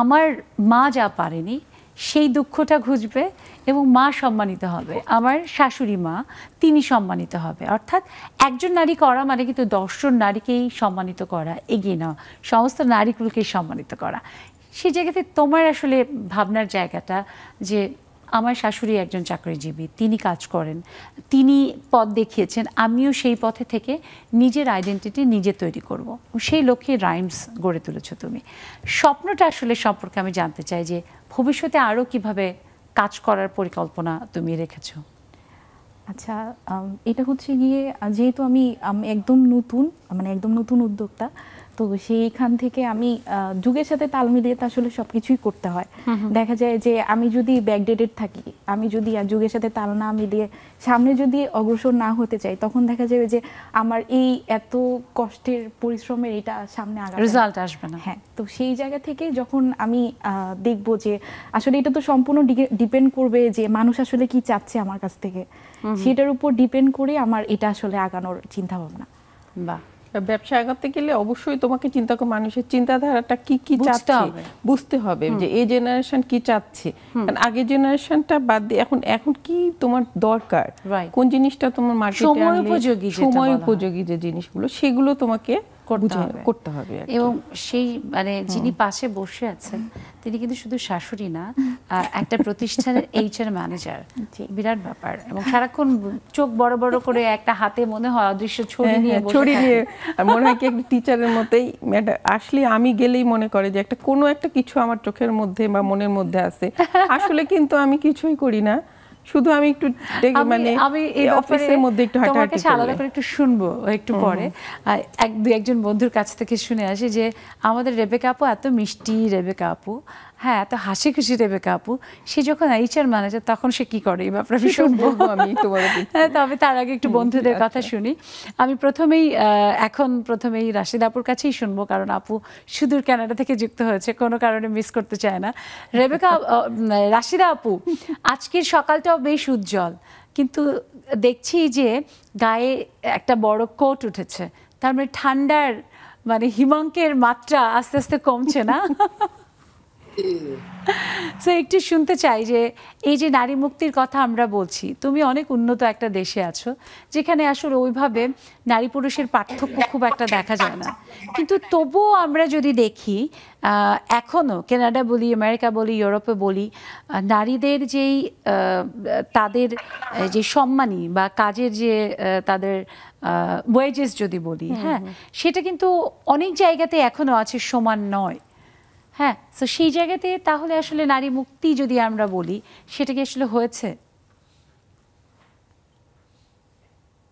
আমার মা যা পারেনি সেই দুঃখটা ঘুচবে এবং মা সম্মানিত হবে, আমার শাশুড়ি মা তিনি সম্মানিত হবে। অর্থাৎ একজন নারী করা মানে কিন্তু 10 জন নারীকেই সম্মানিত করা, এগিয়ে নেওয়া, সমস্ত নারীগুলোকেই সম্মানিত করা। সেই জায়গাতে তোমার আসলে ভাবনার জায়গাটা যে আমার শাশুড়ি একজন চাকরিজীবী, তিনি কাজ করেন, তিনি পথ দেখিয়েছেন, আমিও সেই পথে থেকে নিজের আইডেন্টিটি নিজে তৈরি করব, সেই লক্ষ্যে রাইমস গড়ে তুলেছো তুমি। স্বপ্নটা আসলে সম্পর্কে আমি জানতে চাই যে ভবিষ্যতে আরও কিভাবে কাজ করার পরিকল্পনা তুমি রেখেছো? আচ্ছা, এটা হচ্ছে গিয়ে যেহেতু আমি একদম নতুন, মানে একদম নতুন উদ্যোক্তা, তো সেইখান থেকে আমি যুগের সাথে তাল মিলিয়ে তো আসলে সব কিছুই করতে হয়। দেখা যায় যে আমি যদি ব্যাকডেটেড থাকি, আমি যদি যুগের সাথে তাল না মিলিয়ে সামনে যদি অগ্রসর না হতে চাই, তখন দেখা যাবে যে আমার এই এত কষ্টের পরিশ্রমের এটা সামনে রেজাল্ট আসবে না। হ্যাঁ, তো সেই জায়গা থেকে যখন আমি দেখব যে আসলে এটা তো সম্পূর্ণ ডিপেন্ড করবে যে মানুষ আসলে কি চাচ্ছে আমার কাছ থেকে, সেটার উপর ডিপেন্ড করে আমার এটা আসলে আগানোর চিন্তা ভাবনা। বাহ। ব্যবসা আগাতে গেলে অবশ্যই তোমাকে চিন্তা করে মানুষের চিন্তাধারাটা কি কি চাচ্ছে বুঝতে হবে, যে এই জেনারেশন কি চাচ্ছে, কারণ আগের জেনারেশনটা বাদ দিয়ে এখন কি তোমার দরকার, কোন জিনিসটা তোমার মার্কেটে সময় উপযোগী যে জিনিসগুলো, সেগুলো তোমাকে করতে হবে। এবং সেই মানে যিনি পাশে বসে আছেন তিনি কিন্তু শুধু শাশুড়ি না, একটা প্রতিষ্ঠানের HR ম্যানেজার, বিরাট ব্যাপার। এবং সারাক্ষণ চোখ বড় বড় করে একটা হাতে মনে হয় অদৃশ্য ছড়ি নিয়ে মনে হয় কি একটা টিচারের মতোই আসলে আমি গেলেই মনে করে যে একটা কোনো একটা কিছু আমার চোখের মধ্যে বা মনের মধ্যে আছে, আসলে কিন্তু আমি কিছুই করি না, শুধু আমি একটু মানে অফিসের মধ্যে একটু হাঁটাহাঁটি করি। আলাদা করে একটু শুনবো একটু পরে, একজন বন্ধুর কাছ থেকে শুনে আসি যে আমাদের রেবেকা আপু এত মিষ্টি, রেবেকা আপু হ্যাঁ এত হাসি খুশি রেবেকা আপু, সে যখন HR ম্যানেজার তখন সে কি করে, এই ব্যাপারে শুনবো আমি তোমার। তবে তার আগে একটু বন্ধুদের কথা শুনি। আমি প্রথমেই রাশিদা আপুর কাছেই শুনবো, কারণ আপু সুদূর কানাডা থেকে যুক্ত হয়েছে, কোনো কারণে মিস করতে চায় না। রাশিদা আপু, আজকের সকালটাও বেশ উজ্জ্বল, কিন্তু দেখছি যে গায়ে একটা বড় কোট উঠেছে, তার মানে ঠান্ডার মানে হিমাঙ্কের মাত্রা আস্তে আস্তে কমছে না? সো একটু শুনতে চাই যে এই যে নারী মুক্তির কথা আমরা বলছি, তুমি অনেক উন্নত একটা দেশে আছো যেখানে আসলে ওইভাবে নারী পুরুষের পার্থক্য খুব একটা দেখা যায় না, কিন্তু তবুও আমরা যদি দেখি এখনও কানাডা বলি, আমেরিকা বলি, ইউরোপে বলি, নারীদের যেই তাদের যে সম্মানী বা কাজের যে তাদের ওয়েজেস যদি বলি, হ্যাঁ সেটা কিন্তু অনেক জায়গাতে এখনও আছে, সমান নয়। হ্যাঁ, তো সেই জায়গাতে তাহলে আসলে নারী মুক্তি যদি আমরা বলি, সেটা কি আসলে হয়েছে?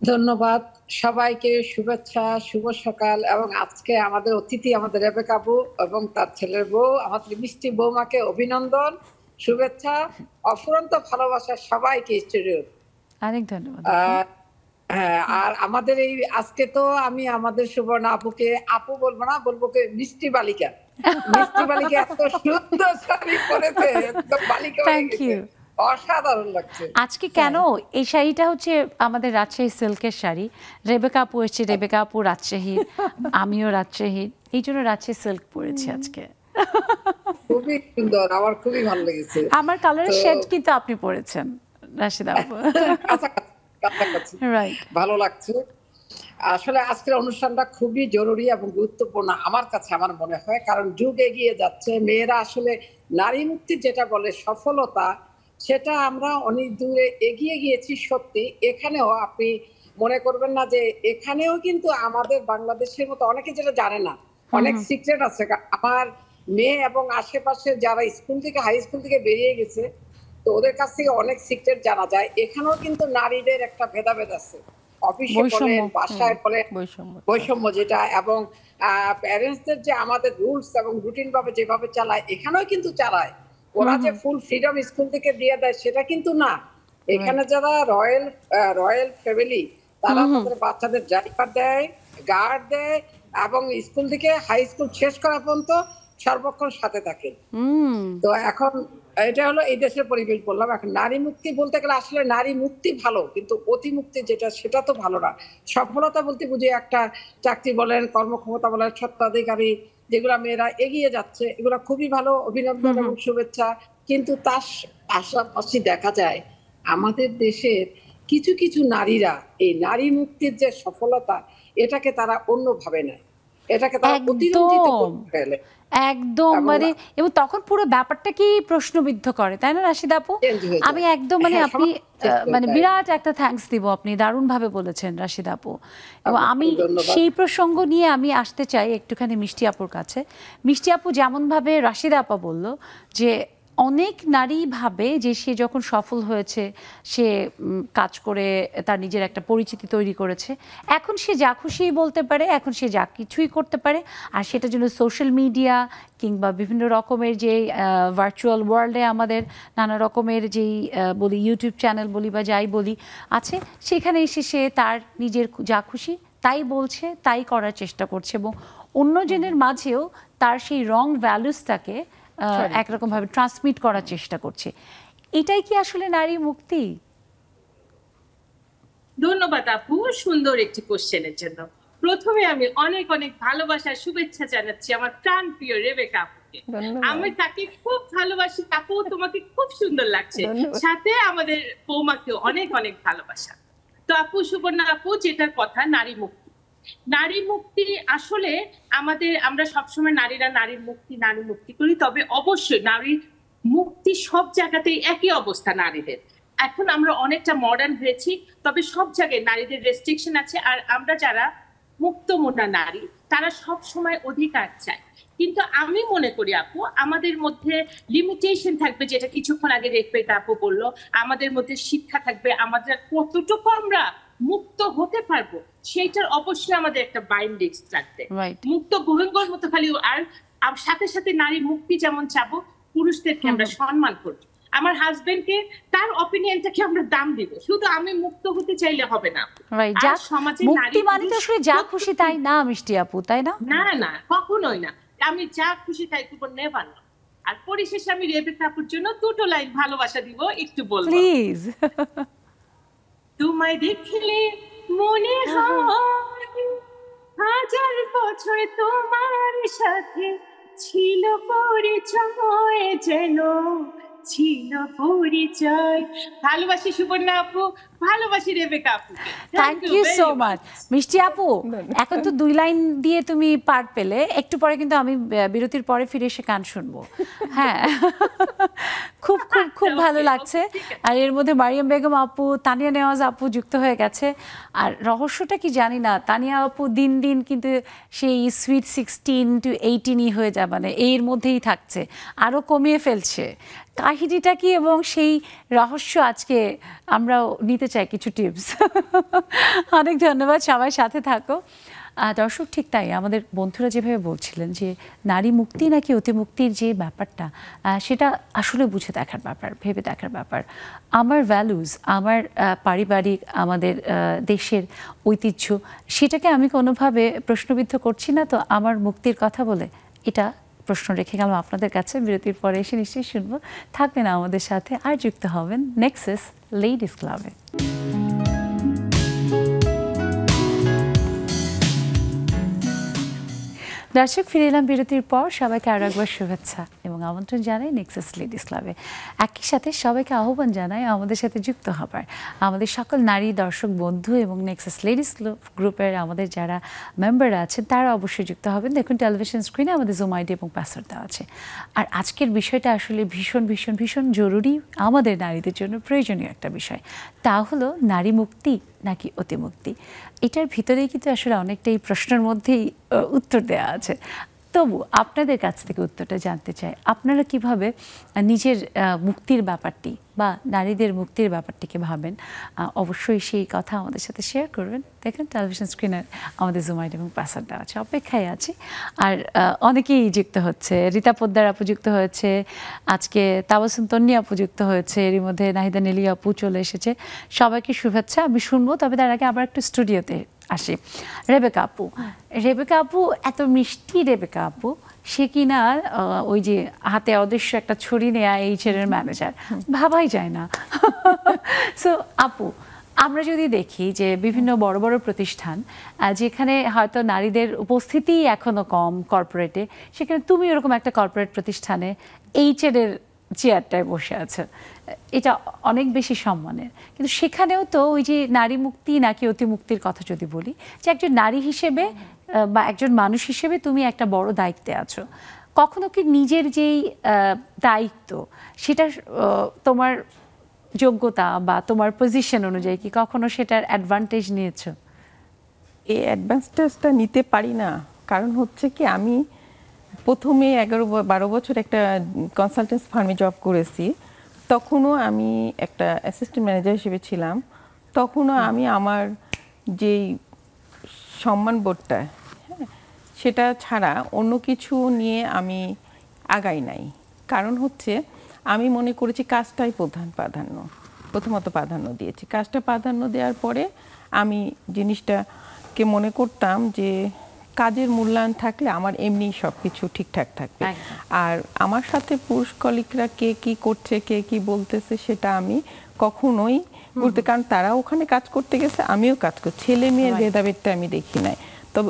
ধন্যবাদ সবাইকে, শুভেচ্ছা, শুভ সকাল। এবং আজকে আমাদের অতিথি আমাদের রেবেকা আপু এবং তার ছেলের বউ, আমাদের মিষ্টি বৌমাকে অভিনন্দন, শুভেচ্ছা, অফুরন্ত ভালোবাসা সবাইকে স্টুডিও। অনেক ধন্যবাদ। হ্যাঁ, আর আমাদের এই আজকে তো আমি আমাদের সুবর্ণা আপুকে আপু বলবো না, বলবো মিষ্টি বালিকা। মিষ্টি বালিকা এত সুন্দর শাড়ি পরেছে, একদম বালিকা হয়ে গেছে, অসাধারণ লাগছে। আজকে কেন এই শাড়িটা হচ্ছে আমাদের রাজশাহী সিল্কের শাড়ি, রেবেকা আপু এসেছে, রেবেকা আপু রাজশাহীর, আমিও রাজশাহীর, এই জন্য রাজশাহী সিল্ক পরেছি আজকে। খুবই সুন্দর, আমার খুবই ভালো লেগেছে। আমার কালারের শেড কিন্তু আপনি পরেছেন রাশিদা আপু। ভালো লাগছে। আসলে আজকের অনুষ্ঠানটা খুবই জরুরি এবং গুরুত্বপূর্ণ আমার কাছে, আমার মনে হয়, কারণ যুগ এগিয়ে যাচ্ছে, মেয়েরা আসলে নারী মুক্তি যেটা বলে সফলতা, সেটা আমরা অনেক দূরে এগিয়ে গিয়েছি সত্যি। এখানেও আপনি মনে করবেন না যে এখানেও কিন্তু আমাদের বাংলাদেশের মতো অনেকে যেটা জানে না, অনেক সিক্রেট আছে। আমার মেয়ে এবং আশেপাশে যারা স্কুল থেকে হাই স্কুল থেকে বেরিয়ে গেছে, তো ওদের কাছ থেকে অনেক সিক্রেট জানা যায়। এখানেও কিন্তু নারীদের একটা ভেদাভেদ আছে, অফিসে বলেন, বাসায় বলেন, বৈষম্য যেটা, এবং প্যারেন্টসদের যে আমাদের রুলস এবং রুটিন ভাবে যেভাবে চালায়, এখানেও কিন্তু চালায়। ওরা যে ফুল ফ্রিডম স্কুল থেকে দিয়ে দেয় সেটা কিন্তু না। এখানে যারা রয়্যাল ফ্যামিলি, তারা তাদের বাচ্চাদের ড্রাইভার দেয়, গার্ড দেয়, এবং স্কুল থেকে হাই স্কুল শেষ করা পর্যন্ত সর্বক্ষণ সাথে থাকে। তো এখন এটা হলো এই দেশের পরিবেশ বললাম। এখন নারী মুক্তি বলতে গেলে আসলে নারী মুক্তি ভালো, কিন্তু অতি মুক্তি যেটা সেটা তো ভালো না। সফলতা বলতে বুঝি একটা চাকরি বলেন, কর্মক্ষমতা বলেন, স্বত্বাধিকারী যেগুলা মেয়েরা এগিয়ে যাচ্ছে, এগুলা খুবই ভালো, অভিনন্দন এবং শুভেচ্ছা। কিন্তু তার পাশাপাশি দেখা যায় আমাদের দেশের কিছু কিছু নারীরা এই নারী মুক্তির যে সফলতা, এটাকে তারা অন্যভাবে নেয়, এটাকে তারা অতিরঞ্জিত করে ফেলে একদম। মানে এবং তখন পুরো ব্যাপারটা কি প্রশ্নবিদ্ধ করে, তাই না রাশিদা আপু? আমি একদম মানে আপনি মানে বিরাট একটা থ্যাঙ্কস দিব, আপনি দারুণ ভাবে বলেছেন রাশিদা আপু। এবং আমি সেই প্রসঙ্গ নিয়ে আমি আসতে চাই একটুখানি মিষ্টি আপুর কাছে। মিষ্টি আপু যেমন ভাবে রাশিদা আপা বলল যে অনেক নারী ভাবে যে সে যখন সফল হয়েছে, সে কাজ করে তার নিজের একটা পরিচিতি তৈরি করেছে, এখন সে যা খুশি বলতে পারে, এখন সে যা কিছুই করতে পারে, আর সেটার জন্য সোশ্যাল মিডিয়া কিংবা বিভিন্ন রকমের যে ভার্চুয়াল ওয়ার্ল্ডে আমাদের নানা রকমের যেই বলি ইউটিউব চ্যানেল বলি বা যাই বলি আছে, সেখানে এসে সে তার নিজের যা খুশি তাই বলছে, তাই করার চেষ্টা করছে, এবং অন্যজনের মাঝেও তার সেই রং ভ্যালুসটাকে একরকম ভাবে ট্রান্সমিট করার চেষ্টা করছে। এটাই কি আসলে নারী মুক্তি? ধন্যবাদ আপু সুন্দর একটি কোশ্চেনের জন্য। প্রথমে আমি অনেক অনেক ভালোবাসার শুভেচ্ছা জানাচ্ছি আমার প্রাণ প্রিয় রেবেকা আপুকে। আমি তাকে খুব ভালোবাসি আপু, তোমাকে খুব সুন্দর লাগছে, সাথে আমাদের বৌমাকেও অনেক অনেক ভালোবাসা। তো আপু, সুবর্ণা আপু যেটার কথা, নারী মুক্তি, নারী মুক্তি আসলে আমরা সবসময় নারীরা নারীর মুক্তি করি, তবে অবশ্যই নারীর মুক্তি সব জায়গাতেই একই অবস্থা নারীদের। এখন আমরা অনেকটা মডার্ন হয়েছি, তবে সব জায়গায় নারীদের রেস্ট্রিকশন আছে। আর আমরা যারা মুক্তমনা নারী, তারা সব সময় অধিকার চায়। কিন্তু আমি মনে করি আপু, আমাদের মধ্যে লিমিটেশন থাকবে, যেটা কিছুক্ষণ আগে রেখা আপু বললো, আমাদের মধ্যে শিক্ষা থাকবে, আমাদের কতটুকু আমরা মুক্ত হতে পারবো সেইটার অবশ্যই আমাদের একটা বাইন্ডিংস থাকবে। মুক্ত গোহেঙ্গর মতো খালি, আর সাথে সাথে নারী মুক্তি যেমন চাবো, পুরুষদেরকে আমরা সম্মান করবো, আমার হাজবেন্ডকে তার অপিনিয়নটাকে আমরা দাম দিব। শুধু আমি মুক্ত হতে চাইলে হবে না। সমাজে মুক্তি মানে তো আসলে যা খুশি তাই না মিষ্টি আপু, তাই না? না না, কখনোই না। আমি যা খুশি তাই করবো, নেভার না। আর পরিশেষে আমি রেবেকা আপুর জন্য দুটো লাইন ভালোবাসা দিব, একটু বলবো প্লিজ। তোমায় দেখলে মনে হয় হাজার বছর তোমার সাথে ছিল পরিচয়, যেন ছিল পরিচয়। ভালোবাসি সুবর্ণা আপু, ভালোবাসি রেবেকা আপু। থ্যাংক ইউ সো মাচ মিষ্টি আপু। এখন তো 2 লাইন দিয়ে তুমি পার পেলে, একটু পরে কিন্তু আমি বিরতির পরে ফিরে এসে গান শুনবো। হ্যাঁ, খুব খুব খুব ভালো লাগছে। আর এর মধ্যে মারিয়াম বেগম আপু, তানিয়া নেওয়াজ আপু যুক্ত হয়ে গেছে। আর রহস্যটা কি জানি না, তানিয়া আপু দিন দিন কিন্তু সেই সুইট 16 to 18ই হয়ে যায়, মানে এর মধ্যেই থাকছে, আরও কমিয়ে ফেলছে। কাহিনীটা কি এবং সেই রহস্য আজকে আমরাও নিতে চাই কিছু টিপস। অনেক ধন্যবাদ, সবাই সাথে থাকো। দর্শক ঠিক তাই, আমাদের বন্ধুরা যেভাবে বলছিলেন যে নারী মুক্তি নাকি অতিমুক্তির যে ব্যাপারটা, সেটা আসলে বুঝে দেখার ব্যাপার, ভেবে দেখার ব্যাপার। আমার ভ্যালুজ, আমার পারিবারিক, আমাদের দেশের ঐতিহ্য, সেটাকে আমি কোনোভাবে প্রশ্নবিদ্ধ করছি না তো আমার মুক্তির কথা বলে। এটা প্রশ্ন রেখে গেলাম আপনাদের কাছে। বিরতির পরে এসে নিশ্চয়ই শুনবো, থাকবেন আমাদের সাথে আর যুক্ত হবেন নেক্সাস লেডিস ক্লাবে। দর্শক, ফিরে এলাম বিরতির পর। সবাইকে আরো একবার শুভেচ্ছা এবং আমন্ত্রণ জানাই নেক্সাস লেডিস ক্লাবে। একই সাথে সবাইকে আহ্বান জানাই আমাদের সাথে যুক্ত হবার, আমাদের সকল নারী দর্শক বন্ধু এবং নেক্সাস লেডিস গ্রুপের আমাদের যারা মেম্বার আছেন তারা অবশ্যই যুক্ত হবেন। দেখুন টেলিভিশন স্ক্রিনে আমাদের জুম আইডি এবং পাসওয়ার্ড দেওয়া আছে। আর আজকের বিষয়টা আসলে ভীষণ ভীষণ ভীষণ জরুরি, আমাদের নারীদের জন্য প্রয়োজনীয় একটা বিষয়। তা হলো নারী মুক্তি নাকি অতিমুক্তি। এটার ভিতরেই কিন্তু আসলে অনেকটা এই প্রশ্নের মধ্যেই উত্তর দেওয়া আছে। তবু আপনাদের কাছ থেকে উত্তরটা জানতে চাই, আপনারা কিভাবে নিজের মুক্তির ব্যাপারটি বা নারীদের মুক্তির ব্যাপারটিকে ভাবেন? অবশ্যই সেই কথা আমাদের সাথে শেয়ার করবেন। দেখেন টেলিভিশন স্ক্রিনে আমাদের জুম আইডি এবং পাসওয়ার্ড দেওয়া আছে, অপেক্ষায় আছি। আর অনেকেই যুক্ত হচ্ছে, রীতা পোদ্দার আপু যুক্ত হয়েছে, আজকে তাবাসুম তন্নি আপু যুক্ত হয়েছে, এর মধ্যে নাহিদা নেলি আপু চলে এসেছে। সবাইকে শুভেচ্ছা। আমি শুনবো, তবে তার আগে আবার একটু স্টুডিওতে আসি। রেবেকা আপু, রেবেকা আপু এত মিষ্টি রেবেকা আপু, সে কিনা ওই যে হাতে অদৃশ্য একটা ছড়ি নেয়া এই ছেলের ম্যানেজার, ভাবাই যায় না। সো আপু, আমরা যদি দেখি যে বিভিন্ন বড় বড় প্রতিষ্ঠান যেখানে হয়তো নারীদের উপস্থিতি এখনো কম কর্পোরেটে, সেখানে তুমি এরকম একটা কর্পোরেট প্রতিষ্ঠানে এইচআরের চেয়ারটায় বসে আছে, এটা অনেক বেশি সম্মানের। কিন্তু সেখানেও তো ওই যে নারী মুক্তি নাকি অতিমুক্তির কথা যদি বলি, যে একজন নারী হিসেবে বা একজন মানুষ হিসেবে তুমি একটা বড় দায়িত্বে আছো, কখনো কি নিজের যেই দায়িত্ব সেটা তোমার যোগ্যতা বা তোমার পজিশন অনুযায়ী কি কখনো সেটার অ্যাডভান্টেজ নিয়েছো? এই অ্যাডভান্টেজটা নিতে পারি না, কারণ হচ্ছে কি আমি প্রথমে 11-12 বছর একটা কনসালটেন্সি ফার্মে জব করেছি। তখনও আমি একটা অ্যাসিস্ট্যান্ট ম্যানেজার হিসেবে ছিলাম। তখনও আমি আমার যেই সম্মানবোধটা সেটা ছাড়া অন্য কিছু নিয়ে আমি আগাই নাই। কারণ হচ্ছে আমি মনে করেছি কাজটাই প্রথমত প্রাধান্য দিয়েছি। কাজটা প্রাধান্য দেওয়ার পরে আমি জিনিসটাকে মনে করতাম যে কাজের মূল্যায়ন থাকলে আমার এমনি সব কিছু ঠিকঠাক থাকবে। আর আমার সাথে পুরুষ কলিগরা কে কি করছে, কে কি বলতেছে, সেটা আমি কখনোই বলতে, কারণ তারা ওখানে কাজ করতে গেছে, আমিও কাজ করছি, ছেলে মেয়ের ভেদাভেদটা আমি দেখি নাই। তবে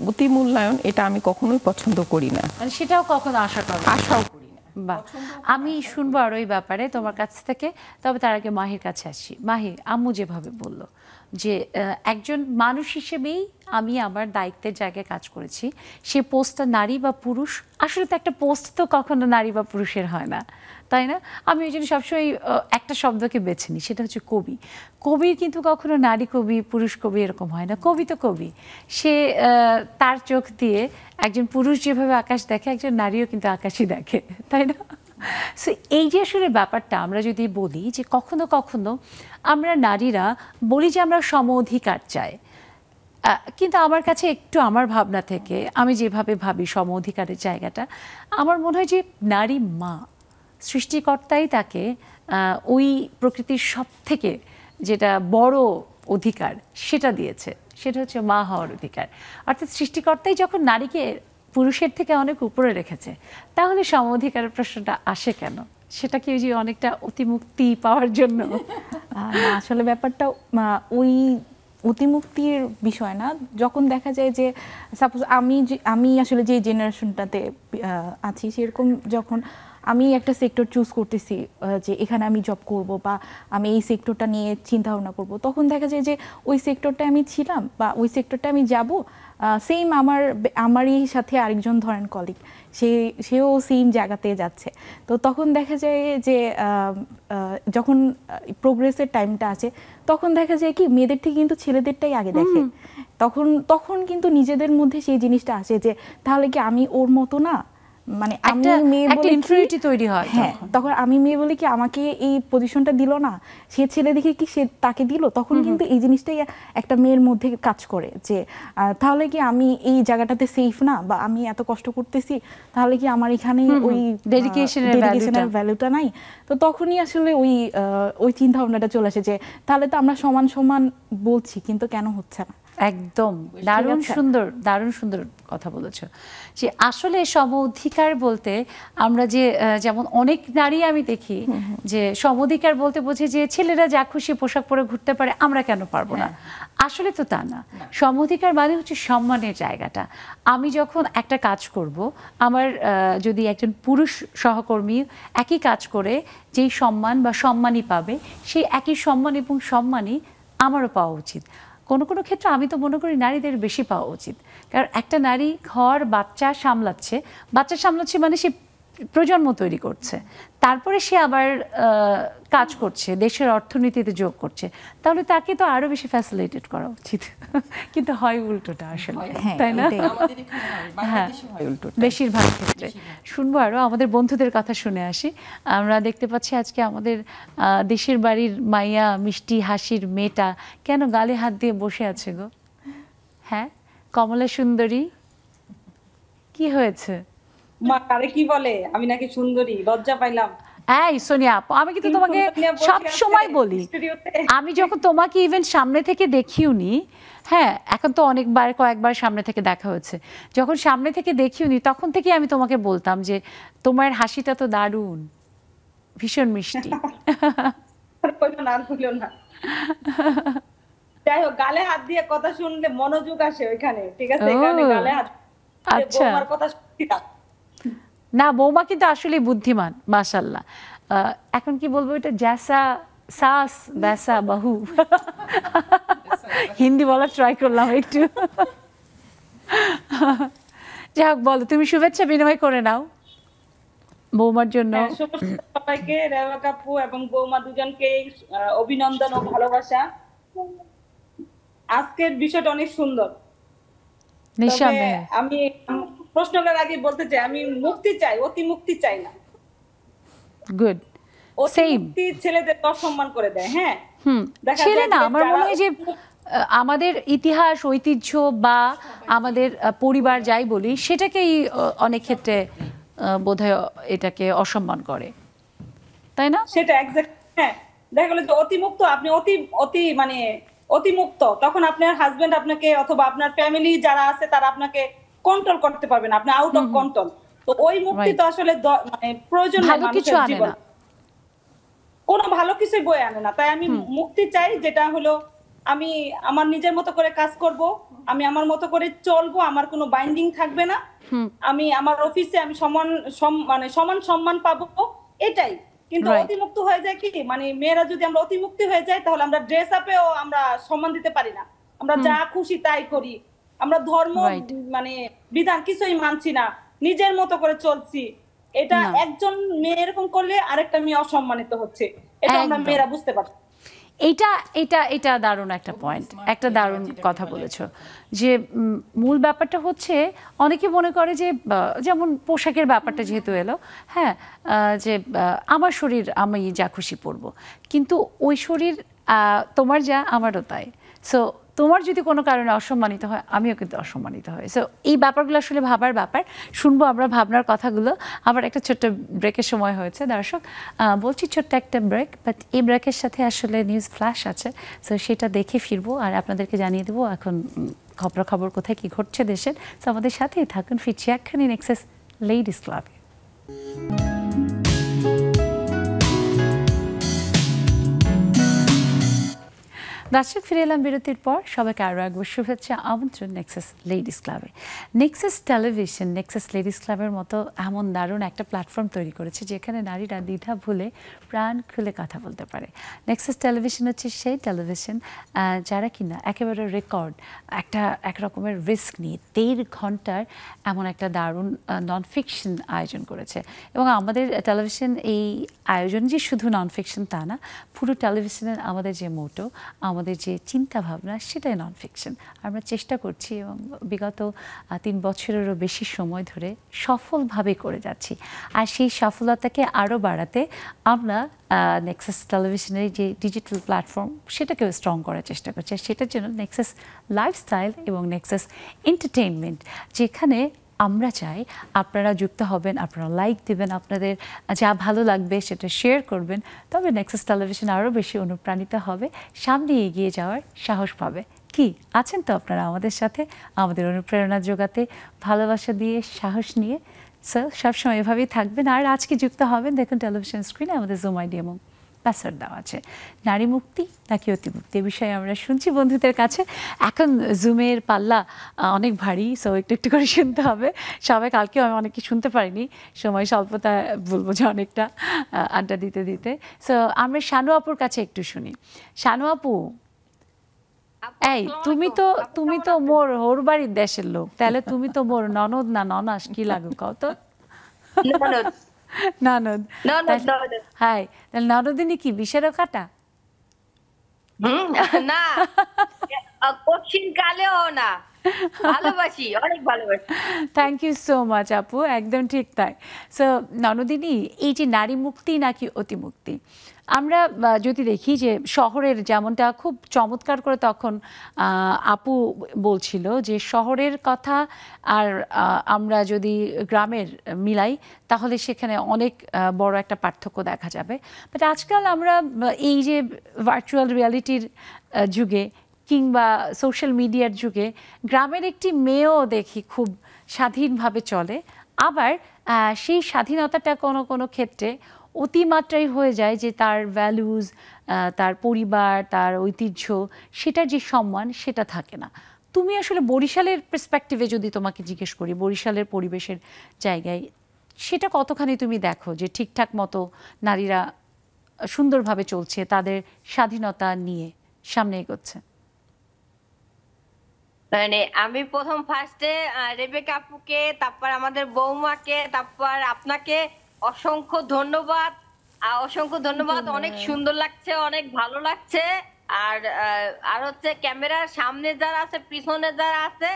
অতি মূল্যায়ন এটা আমি কখনোই পছন্দ করি না, সেটাও কখনো আশাও করি না। বা আমি শুনবো আর ওই ব্যাপারে তোমার কাছ থেকে। তবে তার আগে মাহির কাছে আসি। মাহি, আম্মু যেভাবে বললো যে একজন মানুষ হিসেবেই আমি আমার দায়িত্বের জায়গায় কাজ করেছি, সে পোস্টটা নারী বা পুরুষ, আসলে তো একটা পোস্ট তো কখনো নারী বা পুরুষের হয় না, তাই না? আমি ওই জন্য সবসময় একটা শব্দকে বেছে নিই, সেটা হচ্ছে কবি। কবির কিন্তু কখনো নারী কবি পুরুষ কবি এরকম হয় না। কবি তো কবি, সে তার চোখ দিয়ে একজন পুরুষ যেভাবে আকাশ দেখে, একজন নারীও কিন্তু আকাশই দেখে, তাই না? সো এই যে আসলে ব্যাপারটা আমরা যদি বলি যে কখনো কখনো আমরা নারীরা বলি যে আমরা সম অধিকার চাই, কিন্তু আমার কাছে একটু আমার ভাবনা থেকে আমি যেভাবে ভাবি সম অধিকারের জায়গাটা, আমার মনে হয় যে নারী মা, সৃষ্টিকর্তাই তাকে ওই প্রকৃতির সব থেকে যেটা বড় অধিকার সেটা দিয়েছে, সেটা হচ্ছে মা হওয়ার অধিকার। অর্থাৎ সৃষ্টিকর্তাই যখন নারীকে পুরুষের থেকে অনেক উপরে রেখেছে, তাহলে সম অধিকারের প্রশ্নটা আসে কেন? সেটা কি ওই যে অনেকটা অতিমুক্তি পাওয়ার জন্য? আসলে ব্যাপারটা ওই অতিমুক্তির বিষয় না। যখন দেখা যায় যে সাপোজ আমি আসলে যে জেনারেশনটাতে আছি, সেরকম যখন আমি একটা সেক্টর চুজ করতেছি যে এখানে আমি জব করব বা আমি এই সেক্টরটা নিয়ে চিন্তা ভাবনা করব, তখন দেখা যায় যে ওই সেক্টরটা আমি ছিলাম বা ওই সেক্টরটা আমি যাব, সেম আমারই সাথে আরেকজন ধরেন কলিগ, সেও সেম জায়গাতে যাচ্ছে। তো তখন দেখা যায় যে যখন প্রোগ্রেসের টাইমটা আছে, তখন দেখা যায় কি মেয়েদের থেকে কিন্তু ছেলেদেরটাই আগে দেখে। তখন কিন্তু নিজেদের মধ্যে সেই জিনিসটা আসে যে তাহলে কি আমি ওর মতো না, মানে আমি মেয়ে বলে ইনফিরিয়রিটি তৈরি হয়। হ্যাঁ, তখন আমি মেয়ে বলে কি আমাকে এই পজিশনটা দিল না, সে ছেলে দেখে কি সে তাকে দিল। তখন কিন্তু এই জিনিসটাই একটা মেয়ের মধ্যে কাজ করে যে তাহলে কি আমি এই জায়গাটাতে সেফ না, বা আমি এত কষ্ট করতেছি, তাহলে কি আমার এখানে ওই ডেডিকেশনের ভ্যালুটা নাই। তো তখনই আসলে ওই চিন্তা ভাবনাটা চলে আসে যে তাহলে তো আমরা সমান সমান বলছি, কিন্তু কেন হচ্ছে না। একদম দারুণ সুন্দর কথা বলেছো যে আসলে সম অধিকার বলতে আমরা যে যেমন অনেক নারী আমি দেখি যে সম অধিকার বলতে বোঝে যে ছেলেরা যা খুশি পোশাক পরে ঘুরতে পারে আমরা কেন পারবো না, আসলে তো তা না। সম অধিকার মানে হচ্ছে সম্মানের জায়গাটা। আমি যখন একটা কাজ করব, আমার যদি একজন পুরুষ সহকর্মী একই কাজ করে যেই সম্মান বা সম্মানই পাবে, সেই একই সম্মান এবং সম্মানই আমারও পাওয়া উচিত। কোনো কোনো ক্ষেত্রে আমি তো মনে করি নারীদের বেশি পাওয়া উচিত, কারণ একটা নারী ঘর বাচ্চা সামলাচ্ছে মানে সে প্রজন্ম তৈরি করছে, তারপরে সে আবার কাজ করছে, দেশের অর্থনীতিতে যোগ করছে, তাহলে তাকে তো আরো বেশি ফ্যাসিলিটেট করা উচিত। কিন্তু হয় উল্টোটা আসলে, তাই না? হ্যাঁ, বেশিরভাগ ক্ষেত্রে। শুনবো আরো আমাদের বন্ধুদের কথা শুনে আসি। আমরা দেখতে পাচ্ছি আজকে আমাদের দেশের বাড়ির মাইয়া মিষ্টি হাসির মেয়েটা কেন গালে হাত দিয়ে বসে আছে গো? হ্যাঁ, কমলা সুন্দরী, কি হয়েছে? মা কারে কি বলে আমি নাকি সুন্দরী? লজ্জা পাইলাম। এই সোনিয়া আপু, আমি কিন্তু তোমাকে সব সময় বলি, আমি যখন তোমাকে ইভেন সামনে থেকে দেখিওনি, হ্যাঁ এখন তো কয়েকবার সামনে থেকে দেখা হয়েছে, যখন সামনে থেকে দেখিওনি তখন থেকে আমি তোমাকে বলতাম যে তোমার হাসিটা তো দারুণ, ভীষণ মিষ্টি। না যাই হোক, গালে হাত দিয়ে কথা শুনলে মনোযোগ আসে ওইখানে, ঠিক আছে? গালে হাত আচ্ছা, কথা শুনছি না বৌমা কিন্তু আসলে বুদ্ধিমান মাশাআল্লাহ। এখন কি বলবো, এটা জ্যাসা সাস ব্যাসা বাহু, হিন্দি বলার ট্রাই করলাম একটু। যাই হোক, বলো, তুমি শুভেচ্ছা বিনিময় করে নাও বৌমার জন্য। সবাইকে, রেবেকা আপু এবং বৌমা দুজনকে অভিনন্দন ও ভালোবাসা। আজকের বিষয়টা অনেক সুন্দর। নিঃসন্দেহে আমি প্রশ্ন করার আগে বলতে চাই, আমি মুক্তি চাই, অতি মুক্তি চাই না। Good, same. ছেলেদের অসম্মান করে দেয়। হ্যাঁ, ছেলে না, আমার মনে হয় যে আমাদের ইতিহাস ঐতিহ্য বা আমাদের পরিবার যাই বলি সেটাকেই অনেক ক্ষেত্রে বোধহয় এটাকে অসম্মান করে, তাই না? সেটা এক্স্যাক্ট। হ্যাঁ, দেখা গেল যে অতিমুক্ত, আপনি অতিমুক্ত, তখন আপনার হাজবেন্ড আপনাকে অথবা আপনার ফ্যামিলি যারা আছে তারা আপনাকে কন্ট্রোল করতে পারবে না, আপনি আউট অফ কন্ট্রোল। তো ওই মুক্তি তো আসলে মানে প্রয়োজন নেই মানুষের জীবনে, কোনো ভালো কিছুই বয়ে আনে না। তাই আমি মুক্তি চাই, যেটা হলো আমি আমার নিজের মতো করে কাজ করব, আমি আমার মতো করে চলবো, আমার কোনো বাইন্ডিং থাকবে না, আমি আমার অফিসে আমি সমান সম্মান পাবো, এটাই। কিন্তু অতিমুক্ত হয়ে যায় কি, মানে মেয়েরা যদি আমরা অতিমুক্তি হয়ে যাই তাহলে আমরা ড্রেস আপেও আমরা সম্মান দিতে পারি না, আমরা যা খুশি তাই করি, আমরা ধর্ম মানে বিধান কিছুই মানছি না, নিজের মতো করে চলছি। এটা একজন মেয়ে এরকম করলে আরেকটা মেয়ে অসম্মানিত হচ্ছে, এটা আমরা মেয়েরা বুঝতে পারছি। এটা দারুণ একটা পয়েন্ট, একটা দারুণ কথা বলেছো যে মূল ব্যাপারটা হচ্ছে অনেকে মনে করে যে যেমন পোশাকের ব্যাপারটা যেহেতু এলো, হ্যাঁ, যে আমার শরীর আমি যা খুশি পরবো, কিন্তু ওই শরীর তোমার যা আমারও তাই। সো তোমার যদি কোনো কারণে অসম্মানিত হয় আমিও কিন্তু অসম্মানিত হই। সো এই ব্যাপারগুলো আসলে ভাবার ব্যাপার। শুনবো আমরা ভাবনার কথাগুলো। আবার একটা ছোট্ট ব্রেকের সময় হয়েছে দর্শক, বলছি ছোট্ট একটা ব্রেক, বাট এই ব্রেকের সাথে আসলে নিউজ ফ্ল্যাশ আছে, সো সেটা দেখে ফিরবো আর আপনাদেরকে জানিয়ে দেবো এখন খবর কোথায় কি ঘটছে দেশের। সো আমাদের সাথেই থাকুন, ফিরছি এক্ষুনি নেক্সাস লেডিস ক্লাবে। দর্শক, ফিরে এলাম বিরতির পর। সবাইকে আরও একবার শুভেচ্ছা, আমন্ত্রণ নেক্সাস লেডিস ক্লাবে। নেক্সাস টেলিভিশন নেক্সাস লেডিস ক্লাবের মতো এমন দারুণ একটা প্ল্যাটফর্ম তৈরি করেছে যেখানে নারীরা দ্বিধা ভুলে প্রাণ খুলে কথা বলতে পারে। নেক্সাস টেলিভিশন হচ্ছে সেই টেলিভিশন যারা কিনা একেবারে রেকর্ড এক রকমের রিস্ক নিয়ে 1.5 ঘন্টার এমন একটা দারুণ নন ফিকশন আয়োজন করেছে। এবং আমাদের টেলিভিশন এই আয়োজন যে শুধু নন ফিকশন তা না, পুরো টেলিভিশনের আমাদের যে মোটো, আমাদের যে চিন্তা ভাবনা, সেটাই নন ফিকশন। আমরা চেষ্টা করছি এবং বিগত 3 বছরেরও বেশি সময় ধরে সফলভাবে করে যাচ্ছি। আর সেই সফলতাকে আরও বাড়াতে আমরা নেক্সাস টেলিভিশনের যে ডিজিটাল প্ল্যাটফর্ম সেটাকেও স্ট্রং করার চেষ্টা করছি। আর সেটার জন্য নেক্সাস লাইফস্টাইল এবং নেক্সাস এন্টারটেইনমেন্ট, যেখানে আমরা চাই আপনারা যুক্ত হবেন, আপনারা লাইক দেবেন, আপনাদের যা ভালো লাগবে সেটা শেয়ার করবেন, তবে নেক্সাস টেলিভিশন আরও বেশি অনুপ্রাণিত হবে, সামনে এগিয়ে যাওয়ার সাহস পাবে। কি আছেন তো আপনারা আমাদের সাথে, আমাদের অনুপ্রেরণা যোগাতে, ভালোবাসা দিয়ে, সাহস নিয়ে। সো সবসময় এভাবেই থাকবেন। আর আজকে যুক্ত হবেন, দেখুন টেলিভিশন স্ক্রিনে আমাদের জুম আইডি এবং পাসওয়ার্ড দেওয়া আছে। নারী মুক্তি নাকি অতিমুক্তি, এ বিষয়ে আমরা শুনছি বন্ধুদের কাছে। এখন জুমের পাল্লা অনেক ভারী, সো একটু একটু করে শুনতে হবে সবাই। কালকেও আমি অনেকে শুনতে পারিনি, সময় স্বল্পতা বলবো যে অনেকটা আড্ডা দিতে দিতে। সো আমরা শানু আপুর কাছে একটু শুনি। শানু আপু, এই তুমি তো মোর হোর বাড়ির দেশের লোক, তাহলে তুমি তো মোর ননদ না ননাস কি লাগো কও তো? ননদ। হাই, তাহলে ননদিনী কি বিষেরও কাটা? না, কঠিন কালেও না, ভালোবাসি, অনেক ভালোবাসি। থ্যাংক ইউ সো মাচ আপু, একদম ঠিক তাই। সো ননদিনী, এই যে নারী মুক্তি নাকি অতিমুক্তি, আমরা যদি দেখি যে শহরের, যেমনটা খুব চমৎকার করে তখন আপু বলছিল যে শহরের কথা আর আমরা যদি গ্রামের মিলাই তাহলে সেখানে অনেক বড় একটা পার্থক্য দেখা যাবে। বাট আজকাল আমরা এই যে ভার্চুয়াল রিয়ালিটির যুগে কিংবা সোশ্যাল মিডিয়ার যুগে গ্রামের একটি মেয়েও দেখি খুব স্বাধীনভাবে চলে, আবার সেই স্বাধীনতাটা কোনো কোনো ক্ষেত্রে অতিমাত্রাই হয়ে যায়, যে তার ভ্যালুজ, তার পরিবার, তার ঐতিহ্য, সেটার যে সম্মান সেটা থাকে না। তুমি আসলে বরিশালের পার্সপেক্টিভে যদি তোমাকে জিজ্ঞেস করি, বরিশালের পরিবেশের জায়গায় সেটা কতখানি তুমি দেখো যে ঠিকঠাক মতো নারীরা সুন্দরভাবে চলছে, তাদের স্বাধীনতা নিয়ে সামনে এগোচ্ছে? মানে আমি প্রথম ফার্স্টে রেবেকা আপুকে, তারপর আমাদের বৌমাকে, তারপর আপনাকে অসংখ্য ধন্যবাদ। অসংখ্য ধন্যবাদ, অনেক সুন্দর লাগছে, অনেক ভালো লাগছে। আর হচ্ছে ক্যামেরার সামনে যারা আছে, পিছনে যারা আছে,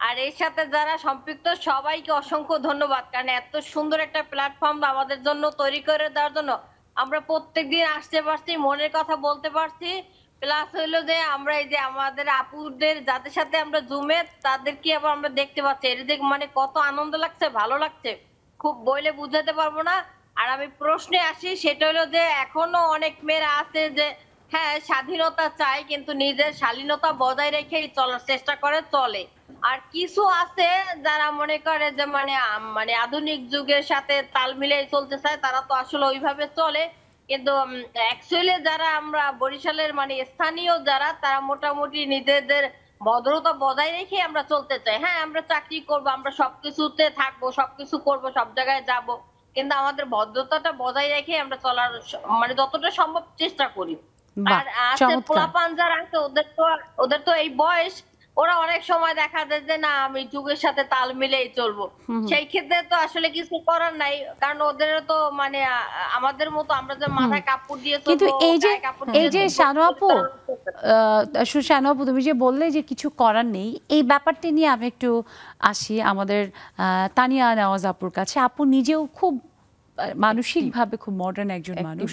আর এর সাথে যারা সম্পৃক্ত সবাইকে অসংখ্য ধন্যবাদ, কারণ এত সুন্দর একটা প্ল্যাটফর্ম আমাদের জন্য তৈরি করে দেওয়ার জন্য। আমরা প্রত্যেকদিন আসতে পারছি, মনের কথা বলতে পারছি, প্লাস হইলো যে আমরা এই যে আমাদের আপুদের যাদের সাথে আমরা জুমে, তাদেরকে আবার আমরা দেখতে পাচ্ছি। এটা যে মানে কত আনন্দ লাগছে, ভালো লাগছে, খুব বইলে বুঝাতে পারবো না। আর আমি প্রশ্নে আসি, সেটা হলো যে এখনো অনেক মেয়েরা আছে যে হ্যাঁ স্বাধীনতা চায়, কিন্তু নিজের শালীনতা বজায় রেখেই চলার চেষ্টা করে, চলে। আর কিছু আছে যারা মনে করে যে মানে আধুনিক যুগের সাথে তাল মিলিয়ে চলতে চায়, তারা তো আসলে ওইভাবে চলে। কিন্তু অ্যাকচুয়ালি যারা আমরা বরিশালের মানে স্থানীয় যারা, তারা মোটামুটি নিজেদের ভদ্রতা বজায় রেখে আমরা চলতে চাই। হ্যাঁ, আমরা চাকরি করব, আমরা সবকিছুতে থাকবো, সবকিছু করব, সব জায়গায় যাব, কিন্তু আমাদের ভদ্রতাটা বজায় রেখে আমরা চলার মানে যতটা সম্ভব চেষ্টা করি। আর আছে পোলাপান যারা আছে, ওদের তো এই বয়স, ওরা অনেক সময় দেখা যায় যে না আমি যুগের সাথে তাল মিলেই চলবো। সেই ক্ষেত্রে তো আসলে কিছু করার নাই, কারণ ওদের তো মানে আমাদের মতো আমরা যে মাথায় কাপড় দিয়ে চলবো। কিন্তু এই যে শানু আপু তুমি যে বললে যে কিছু করার নেই, এই ব্যাপারটি নিয়ে আমি একটু আসি আমাদের তানিয়া নওয়াজ আপুর কাছে। আপু নিজেও খুব মানসিকভাবে খুব মডার্ন একজন মানুষ,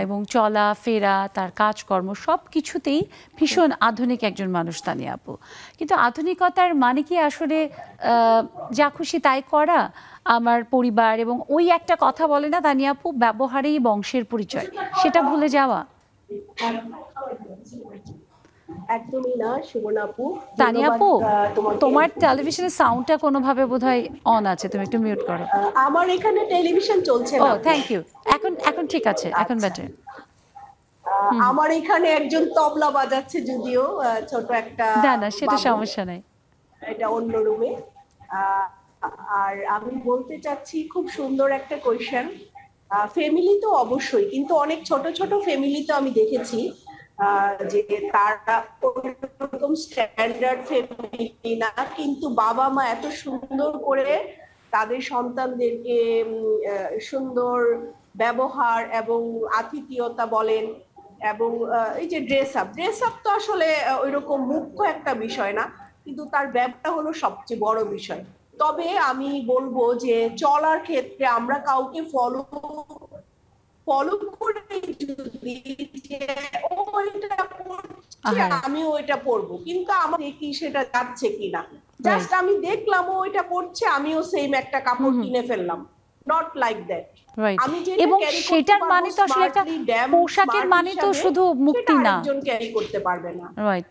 এবং চলা ফেরা, তার কাজকর্ম সব কিছুতেই ভীষণ আধুনিক একজন মানুষ তানিয়া আপু। কিন্তু আধুনিকতার মানে কি আসলে যা খুশি তাই করা, আমার পরিবার এবং ওই একটা কথা বলে না তানিয়া আপু, ব্যবহারেই বংশের পরিচয়, সেটা ভুলে যাওয়া? একদমই না সুবর্ণা আপু। তানিয়া আপু, তোমার টেলিভিশনের সাউন্ডটা কোনোভাবে বোধহয় অন আছে, তুমি একটু মিউট করো। আমার এখানে টেলিভিশন চলছে না। ও থ্যাংক ইউ, এখন ঠিক আছে, এখন বেটার। আমার এখানে একজন তবলা বাজাচ্ছে, যদিও ছোট একটা, না সেটা সমস্যা নাই, এটা অন্য রুমে। আর আমি বলতে চাচ্ছি খুব সুন্দর একটা কোয়েশ্চেন। ফ্যামিলি তো অবশ্যই, কিন্তু অনেক ছোট ছোট ফ্যামিলি তো আমি দেখেছি যে তারা ওরকম স্ট্যান্ডার্ড ফ্যামিলি না, কিন্তু বাবা মা এত সুন্দর করে তাদের সন্তানদেরকে সুন্দর ব্যবহার এবং আতিথেয়তা বলেন, এবং এই যে ড্রেস আপ তো আসলে ওইরকম মুখ্য একটা বিষয় না, কিন্তু তার ব্যাপারটা হলো সবচেয়ে বড় বিষয়। তবে আমি বলবো যে চলার ক্ষেত্রে আমরা কাউকে ফলো করে যদি আমি ওইটা পড়বো, কিন্তু আমার দেখি সেটা যাচ্ছে কিনা, জাস্ট আমি দেখলাম ওইটা পড়ছে, আমিও সেম একটা কাপড় কিনে ফেললাম, নট লাইক দ্যাট। এবং সেটার মানে তো আসলে একটা পোশাকের মানে তো শুধু মুক্তি না, একজন ক্যারি করতে পারবে না। রাইট,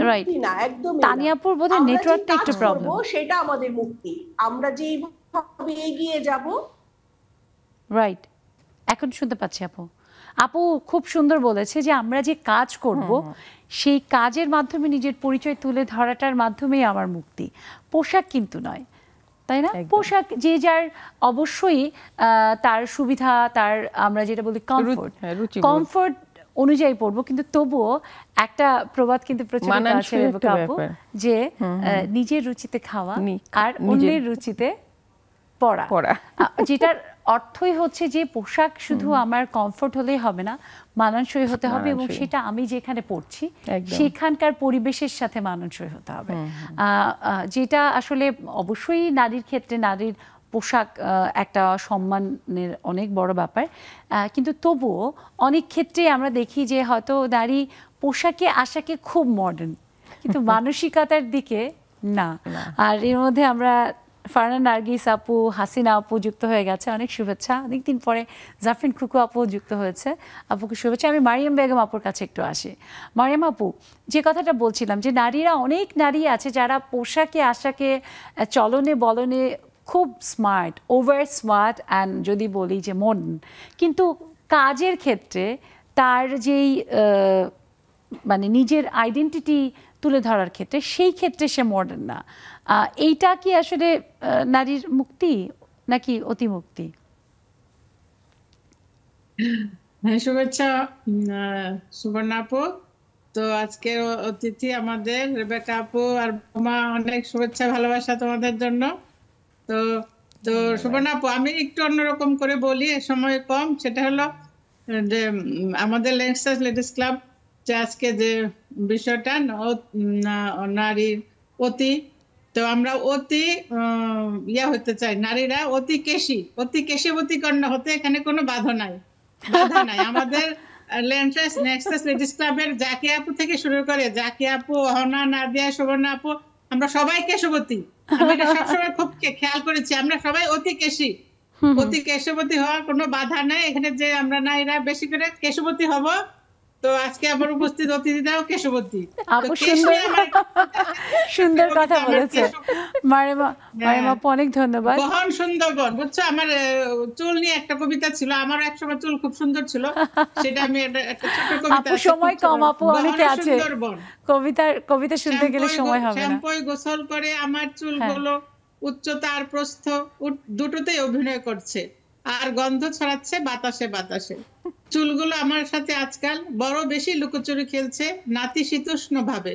রাইট না একদম তানিয়াপুর বোধহয় নেটওয়ার্কটা একটু প্রবলেম, সেটা আমাদের মুক্তি, আমরা যেভাবে এগিয়ে যাব। রাইট, এখন শুনতে পাচ্ছি আপু। আপু খুব সুন্দর বলেছে যে আমরা যে কাজ করব সেই কাজের মাধ্যমে নিজের পরিচয় তুলে ধরাটার মাধ্যমেই আমার মুক্তি, পোশাক কিন্তু নয়, তাই না? পোশাক যে যার অবশ্যই তার সুবিধা, তার আমরা যেটা বলি কমফোর্ট অনুযায়ী পড়বো, কিন্তু তবুও একটা প্রবাদ কিন্তু প্রচলিত আছে আপু, যে নিজের রুচিতে খাওয়া আর অন্যের রুচিতে পড়া, যেটার অর্থই হচ্ছে যে পোশাক শুধু আমার কমফোর্ট হলেই হবে না, মানানসই হতে হবে, এবং সেটা আমি যেখানে পড়ছি সেখানকার পরিবেশের সাথে মানানসই হতে হবে। যেটা আসলে অবশ্যই নারীর ক্ষেত্রে নারীর পোশাক একটা সম্মানের অনেক বড় ব্যাপার, কিন্তু তবুও অনেক ক্ষেত্রে আমরা দেখি যে হয়তো নারী পোশাকে আশাকে খুব মডার্ন, কিন্তু মানসিকতার দিকে না। আর এর মধ্যে আমরা ফারহানা নার্গিস আপু, হাসিনা আপু যুক্ত হয়ে গেছে, অনেক শুভেচ্ছা। অনেকদিন পরে জাফরিন খুকু আপু যুক্ত হয়েছে, আপুকে শুভেচ্ছা। আমি মারিয়াম বেগম আপুর কাছে একটু আসি। মারিয়াম আপু, যে কথাটা বলছিলাম যে নারীরা, অনেক নারী আছে যারা পোশাকে আশাকে চলনে বলনে খুব স্মার্ট, ওভার স্মার্ট অ্যান্ড যদি বলি যে মডার্ন, কিন্তু কাজের ক্ষেত্রে তার যেই মানে নিজের আইডেন্টিটি তুলে ধরার ক্ষেত্রে, সেই ক্ষেত্রে সে মডার্ন না। এইটা কি আসলে নারীর মুক্তি নাকি অতিমুক্তি? হ্যাঁ, শুভেচ্ছা সুবর্ণা আপু। তো আজকের অতিথি আমাদের রেবেকা আপু আর মা, অনেক শুভেচ্ছা ভালোবাসা তোমাদের জন্য। তো তো সুবর্ণা আপু, আমি একটু অন্যরকম করে বলি, সময় কম, সেটা হলো যে আমাদের লেন্সাস লেডিস ক্লাব যে আজকে যে বিষয়টা নারীর অতি, তো আমরা অতি হতে চাই, নারীরা অতি কেশবতী কন্যা হতে এখানে কোনো বাধা নাই। আমাদের নেক্সাস লেডিস ক্লাবের জাকি আপু থেকে শুরু করে জাকি আপু, অহনা, নাদিয়া, সুবর্ণা আপু, আমরা সবাই কেশবতী। আমি এটা সবসময় খুব খেয়াল করেছি, আমরা সবাই অতি কেশবতী হওয়ার কোনো বাধা নাই এখানে, যে আমরা নারীরা বেশি করে কেশবতী হব। তো আজকে আমার উপস্থিত অতিথিরাও কেশবতী। আপু সুন্দর কথা বলেছে মারিয়াম আপু, অনেক ধন্যবাদ। গহন সুন্দরবন, বুঝছো, আমার চুল নিয়ে একটা কবিতা ছিল, আমার একসময় চুল খুব সুন্দর ছিল, সেটা আমি একটা ছোট কবিতা। আপু সময় কম, আপু অনেকে আছে, কবিতা শুনতে গেলে সময় হবে না। শ্যাম্পুয় গোসল করে আমার চুলগুলো উচ্চতা আর প্রস্থ দুটোতেই অভিনয় করছে, আর গন্ধ ছড়াচ্ছে বাতাসে বাতাসে। চুলগুলো আমার সাথে আজকাল বড় বেশি লুকোচুরি খেলছে নাতিশীতোষ্ণ ভাবে,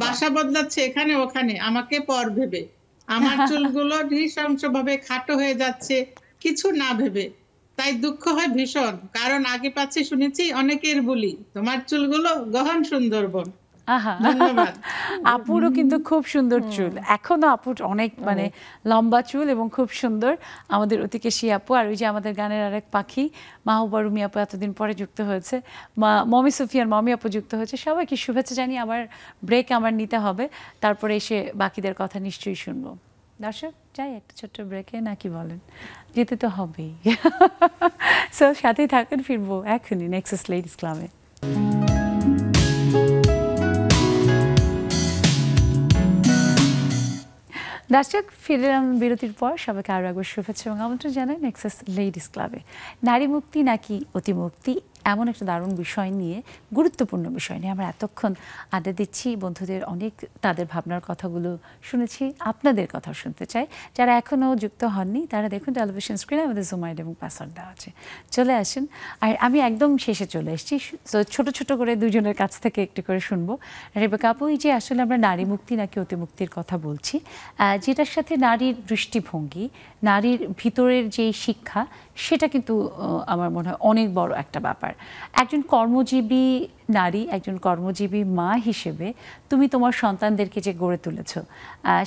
বাসা বদলাচ্ছে এখানে ওখানে আমাকে পর ভেবে। আমার চুলগুলো নৃশংস ভাবে খাটো হয়ে যাচ্ছে কিছু না ভেবে, তাই দুঃখ হয় ভীষণ, কারণ আগে পাচ্ছে শুনেছি অনেকের বলি তোমার চুলগুলো গহন সুন্দরবন। ধন্যবাদ। আপুরও কিন্তু খুব সুন্দর চুল, এখনো আপুর অনেক মানে লম্বা চুল এবং খুব সুন্দর। আমাদের অতিকেশী আপু, আর ওই যে আমাদের গানের আরেক পাখি মাহবুবা রুমি আপু এতদিন পরে যুক্ত হয়েছে, মমি সুফিয়ান মমি আপু যুক্ত হয়েছে। সবাইকে শুভেচ্ছা জানিয়ে আমার ব্রেক আমার নিতে হবে, তারপরে এসে বাকিদের কথা নিশ্চয়ই শুনবো। দর্শক, যাই একটা ছোট্ট ব্রেকে, নাকি বলেন? যেতে তো হবেই। সো সাথেই থাকেন, ফিরবো এখনই নেক্সাস লেডিস ক্লাবে। দর্শক, ফিরলাম বিরতির পর। সবাইকে আরও একবার শুভেচ্ছা এবং আমন্ত্রণ জানাই নেক্সাস লেডিস ক্লাবে। নারী মুক্তি নাকি অতিমুক্তি, এমন একটা দারুণ বিষয় নিয়ে, গুরুত্বপূর্ণ বিষয় নিয়ে আমরা এতক্ষণ আড্ডা দিচ্ছি। বন্ধুদের অনেক তাদের ভাবনার কথাগুলো শুনেছি, আপনাদের কথা শুনতে চাই। যারা এখনও যুক্ত হননি তারা দেখুন টেলিভিশন স্ক্রিনে আমাদের জুম আইডি এবং পাসওয়ার্ড দেওয়া আছে, চলে আসেন। আর আমি একদম শেষে চলে এসেছি, তো ছোট ছোট করে দুজনের কাছ থেকে একটু করে শুনবো। রেবেকা আপু, এই যে আসলে আমরা নারী মুক্তি নাকি অতিমুক্তির কথা বলছি, যেটার সাথে নারীর দৃষ্টিভঙ্গি, নারীর ভিতরের যে শিক্ষা, সেটা কিন্তু আমার মনে হয় অনেক বড় একটা ব্যাপার। একজন কর্মজীবী নারী, একজন কর্মজীবী মা হিসেবে তুমি তোমার সন্তানদেরকে যে গড়ে তুলেছ,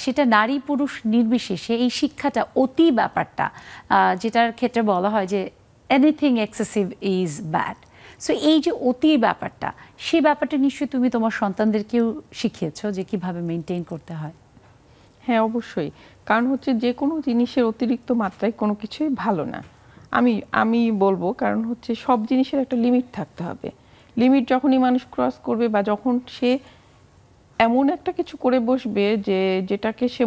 সেটা নারী পুরুষ নির্বিশেষে এই শিক্ষাটা, অতি ব্যাপারটা, যেটার ক্ষেত্রে বলা হয় যে anything excessive is bad. So এই যে অতি ব্যাপারটা, সেই ব্যাপারটা নিশ্চয়ই তুমি তোমার সন্তানদেরকেও শিখিয়েছো যে কিভাবে মেনটেন করতে হয়। হ্যাঁ, অবশ্যই। কারণ হচ্ছে যে কোনো জিনিসের অতিরিক্ত মাত্রায় কোনো কিছুই ভালো না, আমি বলবো। কারণ হচ্ছে সব জিনিসের একটা লিমিট থাকতে হবে। লিমিট যখনই মানুষ ক্রস করবে বা যখন সে এমন একটা কিছু করে বসবে যে যেটাকে সে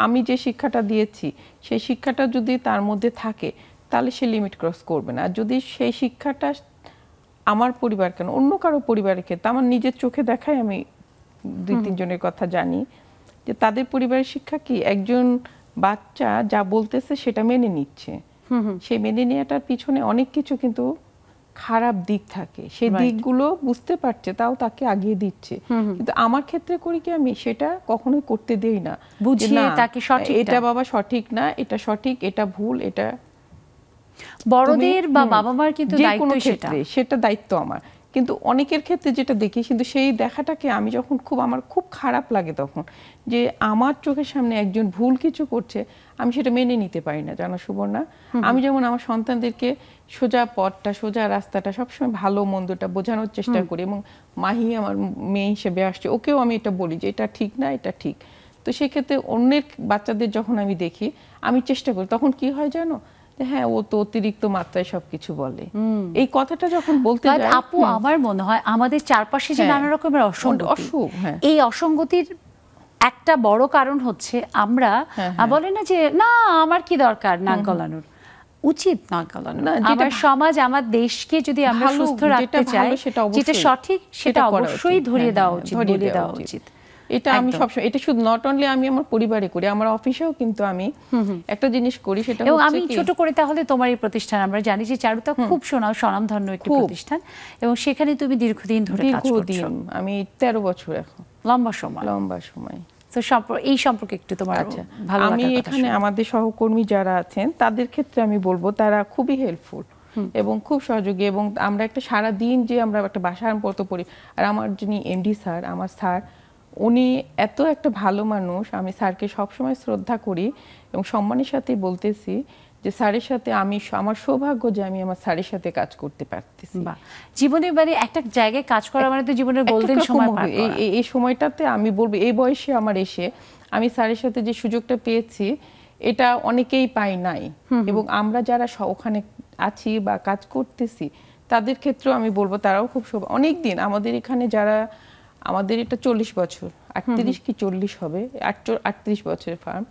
আমি যে শিক্ষাটা দিয়েছি সেই শিক্ষাটা যদি তার মধ্যে থাকে তাহলে সে লিমিট ক্রস করবে না। আর যদি সেই শিক্ষাটা আমার পরিবার কেন অন্য কারো পরিবারের ক্ষেত্রে আমার নিজের চোখে দেখাই, আমি 2-3 জনের কথা জানি যে তাদের পরিবারের শিক্ষা কি একজন বাচ্চা যা বলতেছে সেটা মেনে নিচ্ছে, সেই মেনে নেওয়াটার পিছনে অনেক কিছু কিন্তু খারাপ দিক থাকে, সেই দিকগুলো বুঝতে পারছে তাও তাকে আগিয়ে দিচ্ছে। কিন্তু আমার ক্ষেত্রে করি কি আমি সেটা কখনোই করতে দেই না, বুঝিয়ে তাকে সঠিক, এটা বাবা সঠিক না, এটা সঠিক, এটা ভুল, এটা বড়দের বা বাবা মার কিন্তু দায়িত্ব, সেটা দায়িত্ব আমার। কিন্তু অনেকের ক্ষেত্রে যেটা দেখি, কিন্তু সেই দেখাটাকে আমি যখন আমার খুব খারাপ লাগে তখন যে আমার চোখের সামনে একজন ভুল কিছু করছে, আমি সেটা মেনে নিতে পারি না, জানো সুবর্ণা। আমি যেমন আমার সন্তানদেরকে সোজা পথটা, সোজা রাস্তাটা সবসময় ভালো মন্দটা বোঝানোর চেষ্টা করি, এবং মাহি আমার মেয়ে হিসেবে আসছে, ওকেও আমি এটা বলি যে এটা ঠিক না, এটা ঠিক। তো সেক্ষেত্রে অন্যের বাচ্চাদের যখন আমি দেখি, আমি চেষ্টা করি, তখন কি হয় জানো, হ্যাঁ ও তো অতিরিক্ত মাত্রায় সবকিছু বলে, এই কথাটা যখন বলতে যায়। আপু আমার মনে হয় আমাদের চারপাশে যে নানা রকমের অসুখ, এই অসঙ্গতির একটা বড় কারণ হচ্ছে আমরা বলে না যে না আমার কি দরকার নাক গলানোর, উচিত নাক গলানো। আমার সমাজ আমার দেশকে যদি আমরা সুস্থ রাখতে চাই, যেটা সঠিক সেটা অবশ্যই ধরিয়ে দেওয়া উচিত, বলে দেওয়া উচিত। এটা আমি সবসময়, এটা শুধু নট অনলি আমি আমার পরিবারে করি, আমার অফিসেও কিন্তু আমি একটা জিনিস করি, সেটা হচ্ছে আমি ছোট করে তাহলে তোমার এই প্রতিষ্ঠান, আমরা জানি যে চারুতা খুব স্বনামধন্য একটি প্রতিষ্ঠান, এবং সেখানে তুমি দীর্ঘদিন ধরে কাজ করছো। আমি 13 বছর এখন, লম্বা সময়। তো এই সম্পর্কে একটু তোমার ভালো লাগা। আমি এখানে আমাদের সহকর্মী যারা আছেন তাদের ক্ষেত্রে আমি বলবো তারা খুবই হেল্পফুল এবং খুব সহযোগী, এবং আমরা একটা সারা দিন যে আমরা একটা বাসার মতো পড়ি। আর আমার যিনি এমডি স্যার, আমার স্যার, উনি এত একটা ভালো মানুষ, আমি স্যারকে সবসময় শ্রদ্ধা করি এবং সম্মানের সাথে বলতেছি যে স্যারের সাথে আমার সৌভাগ্য যে আমি আমার স্যারের সাথে কাজ করতে পারতেছি। জীবনে মানে একটা জায়গায় কাজ করা মানে তো জীবনের গোল্ডেন সময়। এই সময়টাতে আমি বলবো, এই বয়সে আমার এসে আমি স্যারের সাথে যে সুযোগটা পেয়েছি এটা অনেকেই পাই নাই, এবং আমরা যারা ওখানে আছি বা কাজ করতেছি তাদের ক্ষেত্রেও আমি বলবো তারাও খুব অনেক দিন আমাদের এখানে যারা, আমাদের এটা 40 বছর, 38 কি 40 হবে, 38 বছরের ফার্ম।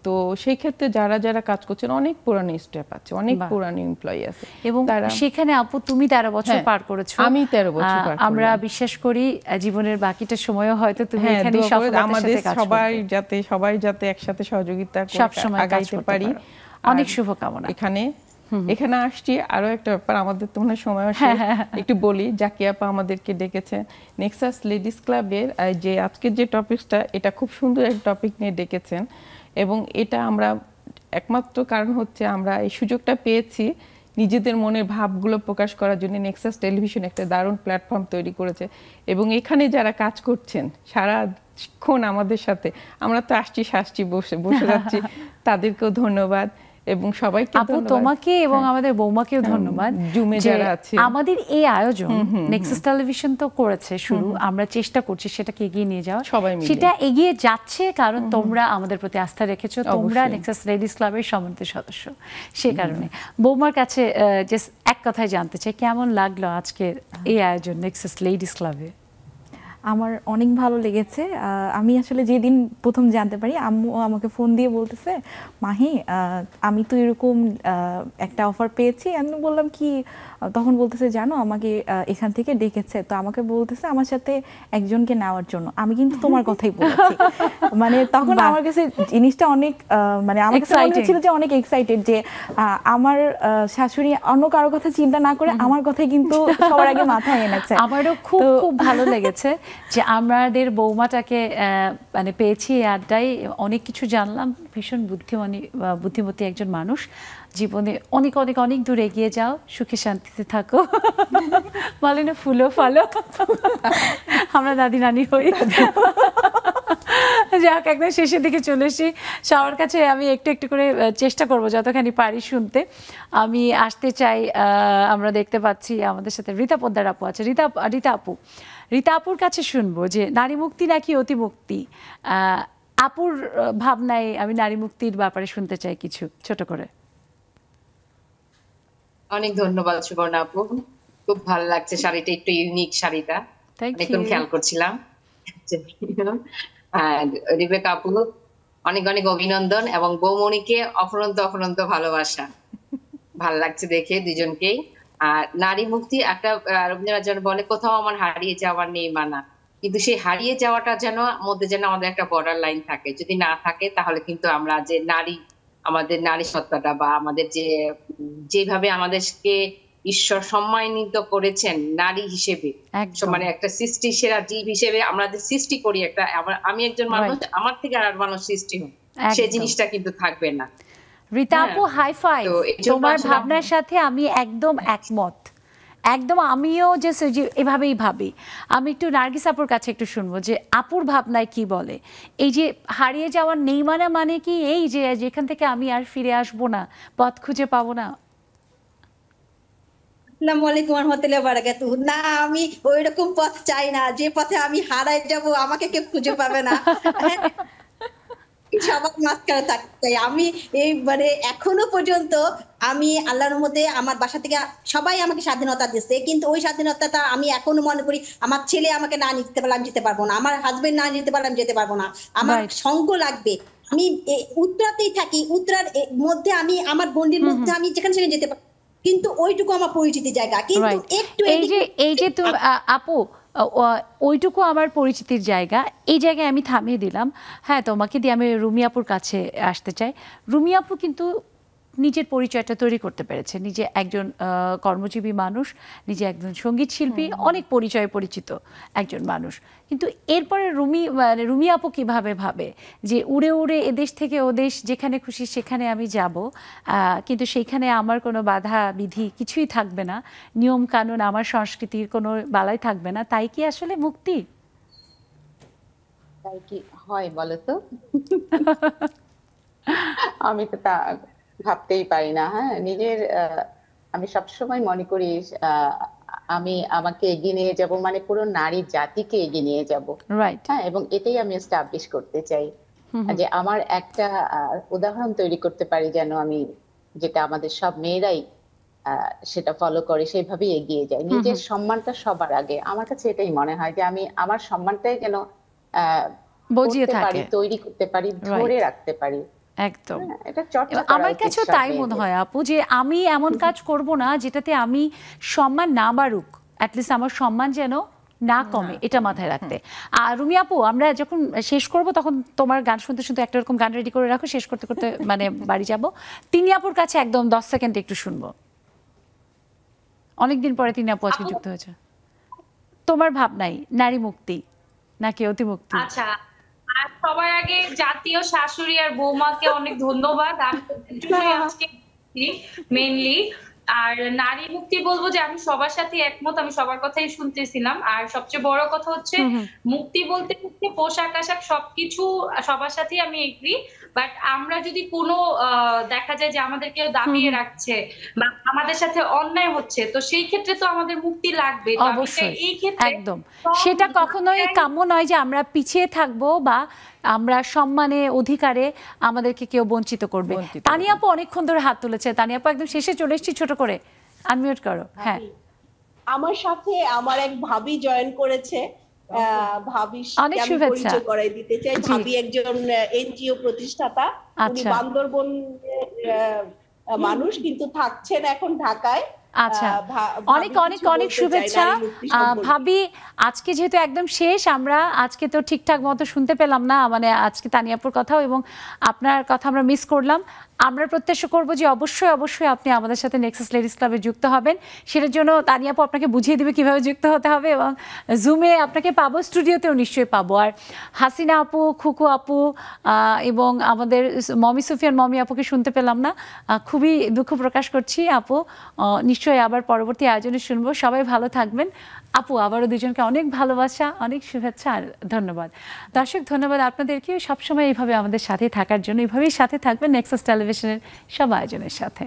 তো সেই ক্ষেত্রে যারা যারা কাজ করছেন অনেক পুরানো স্টাফ আছে, অনেক পুরানো এমপ্লয়ি আছে, এবং সেখানে আপু তুমি 13 বছর পার করেছো, আমি 13 বছর পার করেছি। আমরা বিশ্বাস করি জীবনের বাকিটা সময়ও হয়তো তুমি এখানে আমাদের সবাই যাতে একসাথে সহযোগিতা করে আগাইতে পারি, অনেক শুভকামনা। এখানে আসছি আরো একটা ব্যাপার, আমাদের তো মনে সময় আসে একটু বলি, জাকিয়া আপা আমাদেরকে ডেকেছে নেক্সাস লেডিস ক্লাবের যে আজকের যে টপিকটা, এটা খুব সুন্দর একটা টপিক নিয়ে ডেকেছেন, এবং এটা আমরা একমাত্র কারণ হচ্ছে আমরা এই সুযোগটা পেয়েছি নিজেদের মনের ভাবগুলো প্রকাশ করার জন্য। নেক্সাস টেলিভিশন একটা দারুণ প্ল্যাটফর্ম তৈরি করেছে, এবং এখানে যারা কাজ করছেন সারাক্ষণ আমাদের সাথে, আমরা তো আসছি বসে যাচ্ছি, তাদেরকেও ধন্যবাদ, এবং সবাইকে আপু তোমাকে এবং আমাদের বৌমাকেও ধন্যবাদ। আমাদের এই আয়োজন নেক্সাস টেলিভিশন তো করেছে শুরু, আমরা চেষ্টা করছি সেটাকে এগিয়ে নিয়ে যাওয়া, সেটা এগিয়ে যাচ্ছে কারণ তোমরা আমাদের প্রতি আস্থা রেখেছো, তোমরা নেক্সাস লেডিস ক্লাবের সম্মানিত সদস্য। সে কারণে বৌমার কাছে যে এক কথায় জানতে চাই, কেমন লাগলো আজকে এই আয়োজন নেক্সাস লেডিস ক্লাবে? আমার অনেক ভালো লেগেছে। আমি আসলে যেদিন প্রথম জানতে পারি, আম্মু আমাকে ফোন দিয়ে বলতেছে, মাহি আমি তো এরকম একটা অফার পেয়েছি। আমি বললাম কি? তখন বলতেছে জানো আমাকে এখান থেকে ডেকেছে, তো আমাকে বলতেছে আমার সাথে একজনকে নেওয়ার জন্য। আমি কিন্তু তোমার কথাই বলেছি। মানে তখন আমার কাছে জিনিসটা অনেক মানে আমার কাছে মনে হচ্ছিল যে অনেক এক্সাইটেড, যে আমার শাশুড়ি অন্য কারো কথা চিন্তা না করে আমার কথাই কিন্তু সবার আগে মাথায় এনেছে। আমারও খুব খুব ভালো লেগেছে যে আমাদের বৌমাটাকে মানে পেয়েছি আড্ডায়, অনেক কিছু জানলাম। ভীষণ বুদ্ধিমতী একজন মানুষ, জীবনে অনেক অনেক অনেক দূর এগিয়ে যাও, সুখে শান্তিতে থাকো, বলে না ফুলো ফলো, আমরা দাদি নানি হই। যাক, একদম শেষের দিকে চলে এসেছি। সবার কাছে আমি একটু একটু করে চেষ্টা করব যতখানি পারি শুনতে। আমি আসতে চাই, আমরা দেখতে পাচ্ছি আমাদের সাথে রীতা পোদ্দার আপু আছে। রীতা আপুর কাছে শুনবো যে নারী মুক্তি নাকি অতিমুক্তি। আপুর ভাবনায় আমি নারী মুক্তির ব্যাপারে শুনতে চাই কিছু ছোট করে। অনেক ধন্যবাদ সুবর্ণা আপু, খুব ভালো লাগছে শাড়িটা, একটু ইউনিক শাড়িটা, একদম খেয়াল করছিলাম। হচ্ছে আর রেবেকা আপু অনেক অনেক অভিনন্দন, এবং বৌমণিকে অফুরন্ত অফুরন্ত ভালোবাসা। ভালো লাগছে দেখে দুজনকেই। আর নারী মুক্তি একটা রবীন্দ্রনাথ যেন বলে, কোথাও আমার হারিয়ে যাওয়ার নেই মানা, কিন্তু সেই হারিয়ে যাওয়াটা যেন মধ্যে যেন আমাদের একটা বর্ডার লাইন থাকে। যদি না থাকে তাহলে কিন্তু আমরা যে নারী, আমাদের নারী সত্তাটা বা আমাদের যেভাবে আমাদেরকে ঈশ্বর সম্মানিত করেছেন নারী হিসেবে, মানে একটা সৃষ্টি সেরা জীব হিসেবে আমরা যে সৃষ্টি করি, একটা আমি একজন মানুষ, আমার থেকে আর মানুষ সৃষ্টি হয়, সেই জিনিসটা কিন্তু থাকবে না। রীতা আপু হাই ফাইভ, তোমার ভাবনার সাথে আমি একদম একমত, একদম। আমিও যে এভাবেই ভাবি। আমি একটু নার্গিস আপুর কাছে একটু শুনবো যে আপুর ভাবনায় কি বলে। এই যে হারিয়ে যাওয়ার নেই মানে কি এই যে যেখান থেকে আমি আর ফিরে আসবো না, পথ খুঁজে পাবো না? আসসালামু আলাইকুম ওয়া রাহমাতুল্লাহি ওয়া বারাকাতুহু। না, আমি ওইরকম পথ চাই না যে পথে আমি হারাই যাব, আমাকে কেউ খুঁজে পাবে না, সবার মাঝখানে থাকতে চাই আমি। এই মানে এখনো পর্যন্ত আমি আল্লাহর মধ্যে আমার বাসা থেকে সবাই আমাকে স্বাধীনতা দিচ্ছে, কিন্তু ওই স্বাধীনতাটা আমি এখনো মনে করি আমার ছেলে আমাকে না নিতে পারলে আমি যেতে পারবো না, আমার হাজবেন্ড না নিতে পারলে আমি যেতে পারবো না, আমার সঙ্গ লাগবে। আমি উত্তরাতেই থাকি, উত্তরার মধ্যে আমি আমার গন্ডির মধ্যে আমি যেখানে সেখানে যেতে পারি, কিন্তু ওইটুকু আমার পরিচিতির জায়গা। কিন্তু একটু এই যে তুমি আপু ওইটুকু আমার পরিচিতির জায়গা, এই জায়গায় আমি থামিয়ে দিলাম। হ্যাঁ, তোমাকে দিয়ে আমি রুমি আপুর কাছে আসতে চাই। রুমি আপু কিন্তু নিজের পরিচয়টা তৈরি করতে পেরেছে, নিজে একজন কর্মজীবী মানুষ, নিজে একজন সঙ্গীত শিল্পী, অনেক পরিচয়ে পরিচিত একজন মানুষ। কিন্তু এরপরে রুমি আপু কিভাবে ভাবে যে উড়ে উড়ে এদেশ থেকে ওদেশ, যেখানে খুশি সেখানে আমি যাব, কিন্তু সেইখানে আমার কোনো বাধা বিধি কিছুই থাকবে না, নিয়ম কানুন আমার সংস্কৃতির কোনো বালাই থাকবে না, তাই কি আসলে মুক্তি? তাই কি হয় বলো তো? আমি তো তা ভাবতেই পারি না। হ্যাঁ, নিজের আমি সবসময় মনে করি আমি আমাকে এগিয়ে নিয়ে যাব, মানে পুরো নারী জাতিকে এগিয়ে নিয়ে যাব। হ্যাঁ, এবং এটাই আমি এস্টাবলিশ করতে চাই যে আমার একটা উদাহরণ তৈরি করতে পারি যেন আমি, যেটা আমাদের সব মেয়েরাই সেটা ফলো করে, সেইভাবেই এগিয়ে যায়। নিজের সম্মানটা সবার আগে। আমার কাছে এটাই মনে হয় যে আমি আমার সম্মানটাই যেন বজিয়ে পারি, তৈরি করতে পারি, ধরে রাখতে পারি। একদম, আমার কাছেও তাই মনে হয় আপু, যে আমি এমন কাজ করব না যেটাতে আমি সম্মান না বাড়ুক, অ্যাটলিস্ট আমার সম্মান যেন না কমে, এটা মাথায় রাখতে। আর রুমি আপু, আমরা যখন শেষ করব তখন তোমার গান শুনতে শুনতে একটা রকম গান রেডি করে রাখো, শেষ করতে করতে মানে বাড়ি যাব। তিনি আপুর কাছে একদম 10 সেকেন্ড একটু শুনবো। অনেকদিন পরে তিনি আপু আজকে যুক্ত হয়েছে। তোমার ভাবনাই নারী মুক্তি নাকি অতি মুক্তি? আচ্ছা, আর সবার আগে জাতীয় শাশুড়ি আর বৌমাকে অনেক ধন্যবাদ আজকে মেইনলি। আর নারী মুক্তি বলবো যে আমি সবার সাথে একমত, আমি সবার কথাই শুনতেছিলাম। আর সবচেয়ে বড় কথা হচ্ছে মুক্তি বলতে হচ্ছে পোশাক আশাক সবকিছু সবার সাথেই আমি এগ্রি, বাট আমরা যদি কোনো দেখা যায় যে আমাদের কেউ দাবিয়ে রাখছে বা আমাদের সাথে অন্যায় হচ্ছে, তো সেই ক্ষেত্রে তো আমাদের মুক্তি লাগবে। অবশ্যই, একদম। সেটা কখনোই কাম্য নয় যে আমরা পিছিয়ে থাকবো বা আমরা সম্মানে অধিকারে আমাদেরকে কেউ বঞ্চিত করবে। তানিয়া আপু অনেকক্ষণ ধরে হাত তুলেছে। তানিয়া আপু একদম শেষে চলে এসেছি, ছোট করে আনমিউট করো। হ্যাঁ, আমার সাথে আমার এক ভাবি জয়েন করেছে। ভাবির সাথে আমি পরিচয় করাই দিতে চাই। ভাবি একজন এনজিও প্রতিষ্ঠাতা, উনি বান্দরবন মানুষ, কিন্তু থাকছেন এখন ঢাকায়। আচ্ছা, অনেক অনেক অনেক শুভেচ্ছা ভাবি। আজকে যেহেতু একদম শেষ, আমরা আজকে তো ঠিকঠাক মতো শুনতে পেলাম না, মানে আজকে তানিয়াপুর কথাও এবং আপনার কথা আমরা মিস করলাম। আমরা প্রত্যাশা করবো যে অবশ্যই অবশ্যই আপনি আমাদের সাথে নেক্সাস লেডিস ক্লাবে যুক্ত হবেন। সেটার জন্য তানিয়াপু আপনাকে বুঝিয়ে দেবে কিভাবে যুক্ত হতে হবে, এবং জুমে আপনাকে পাবো, স্টুডিওতেও নিশ্চয়ই পাবো। আর হাসিনা আপু, খুকু আপু এবং আমাদের মমি সুফিয়ান মমি আপুকে শুনতে পেলাম না, খুবই দুঃখ প্রকাশ করছি আপু। নিশ্চয়ই আবার পরবর্তী আয়োজনে শুনবো। সবাই ভালো থাকবেন আপু। আবারও দুজনকে অনেক ভালোবাসা, অনেক শুভেচ্ছা আর ধন্যবাদ। দর্শক, ধন্যবাদ আপনাদেরকেও সবসময় এইভাবে আমাদের সাথে থাকার জন্য। এইভাবেই সাথে থাকবেন নেক্সাস টেলিভিশনের সব আয়োজনের সাথে।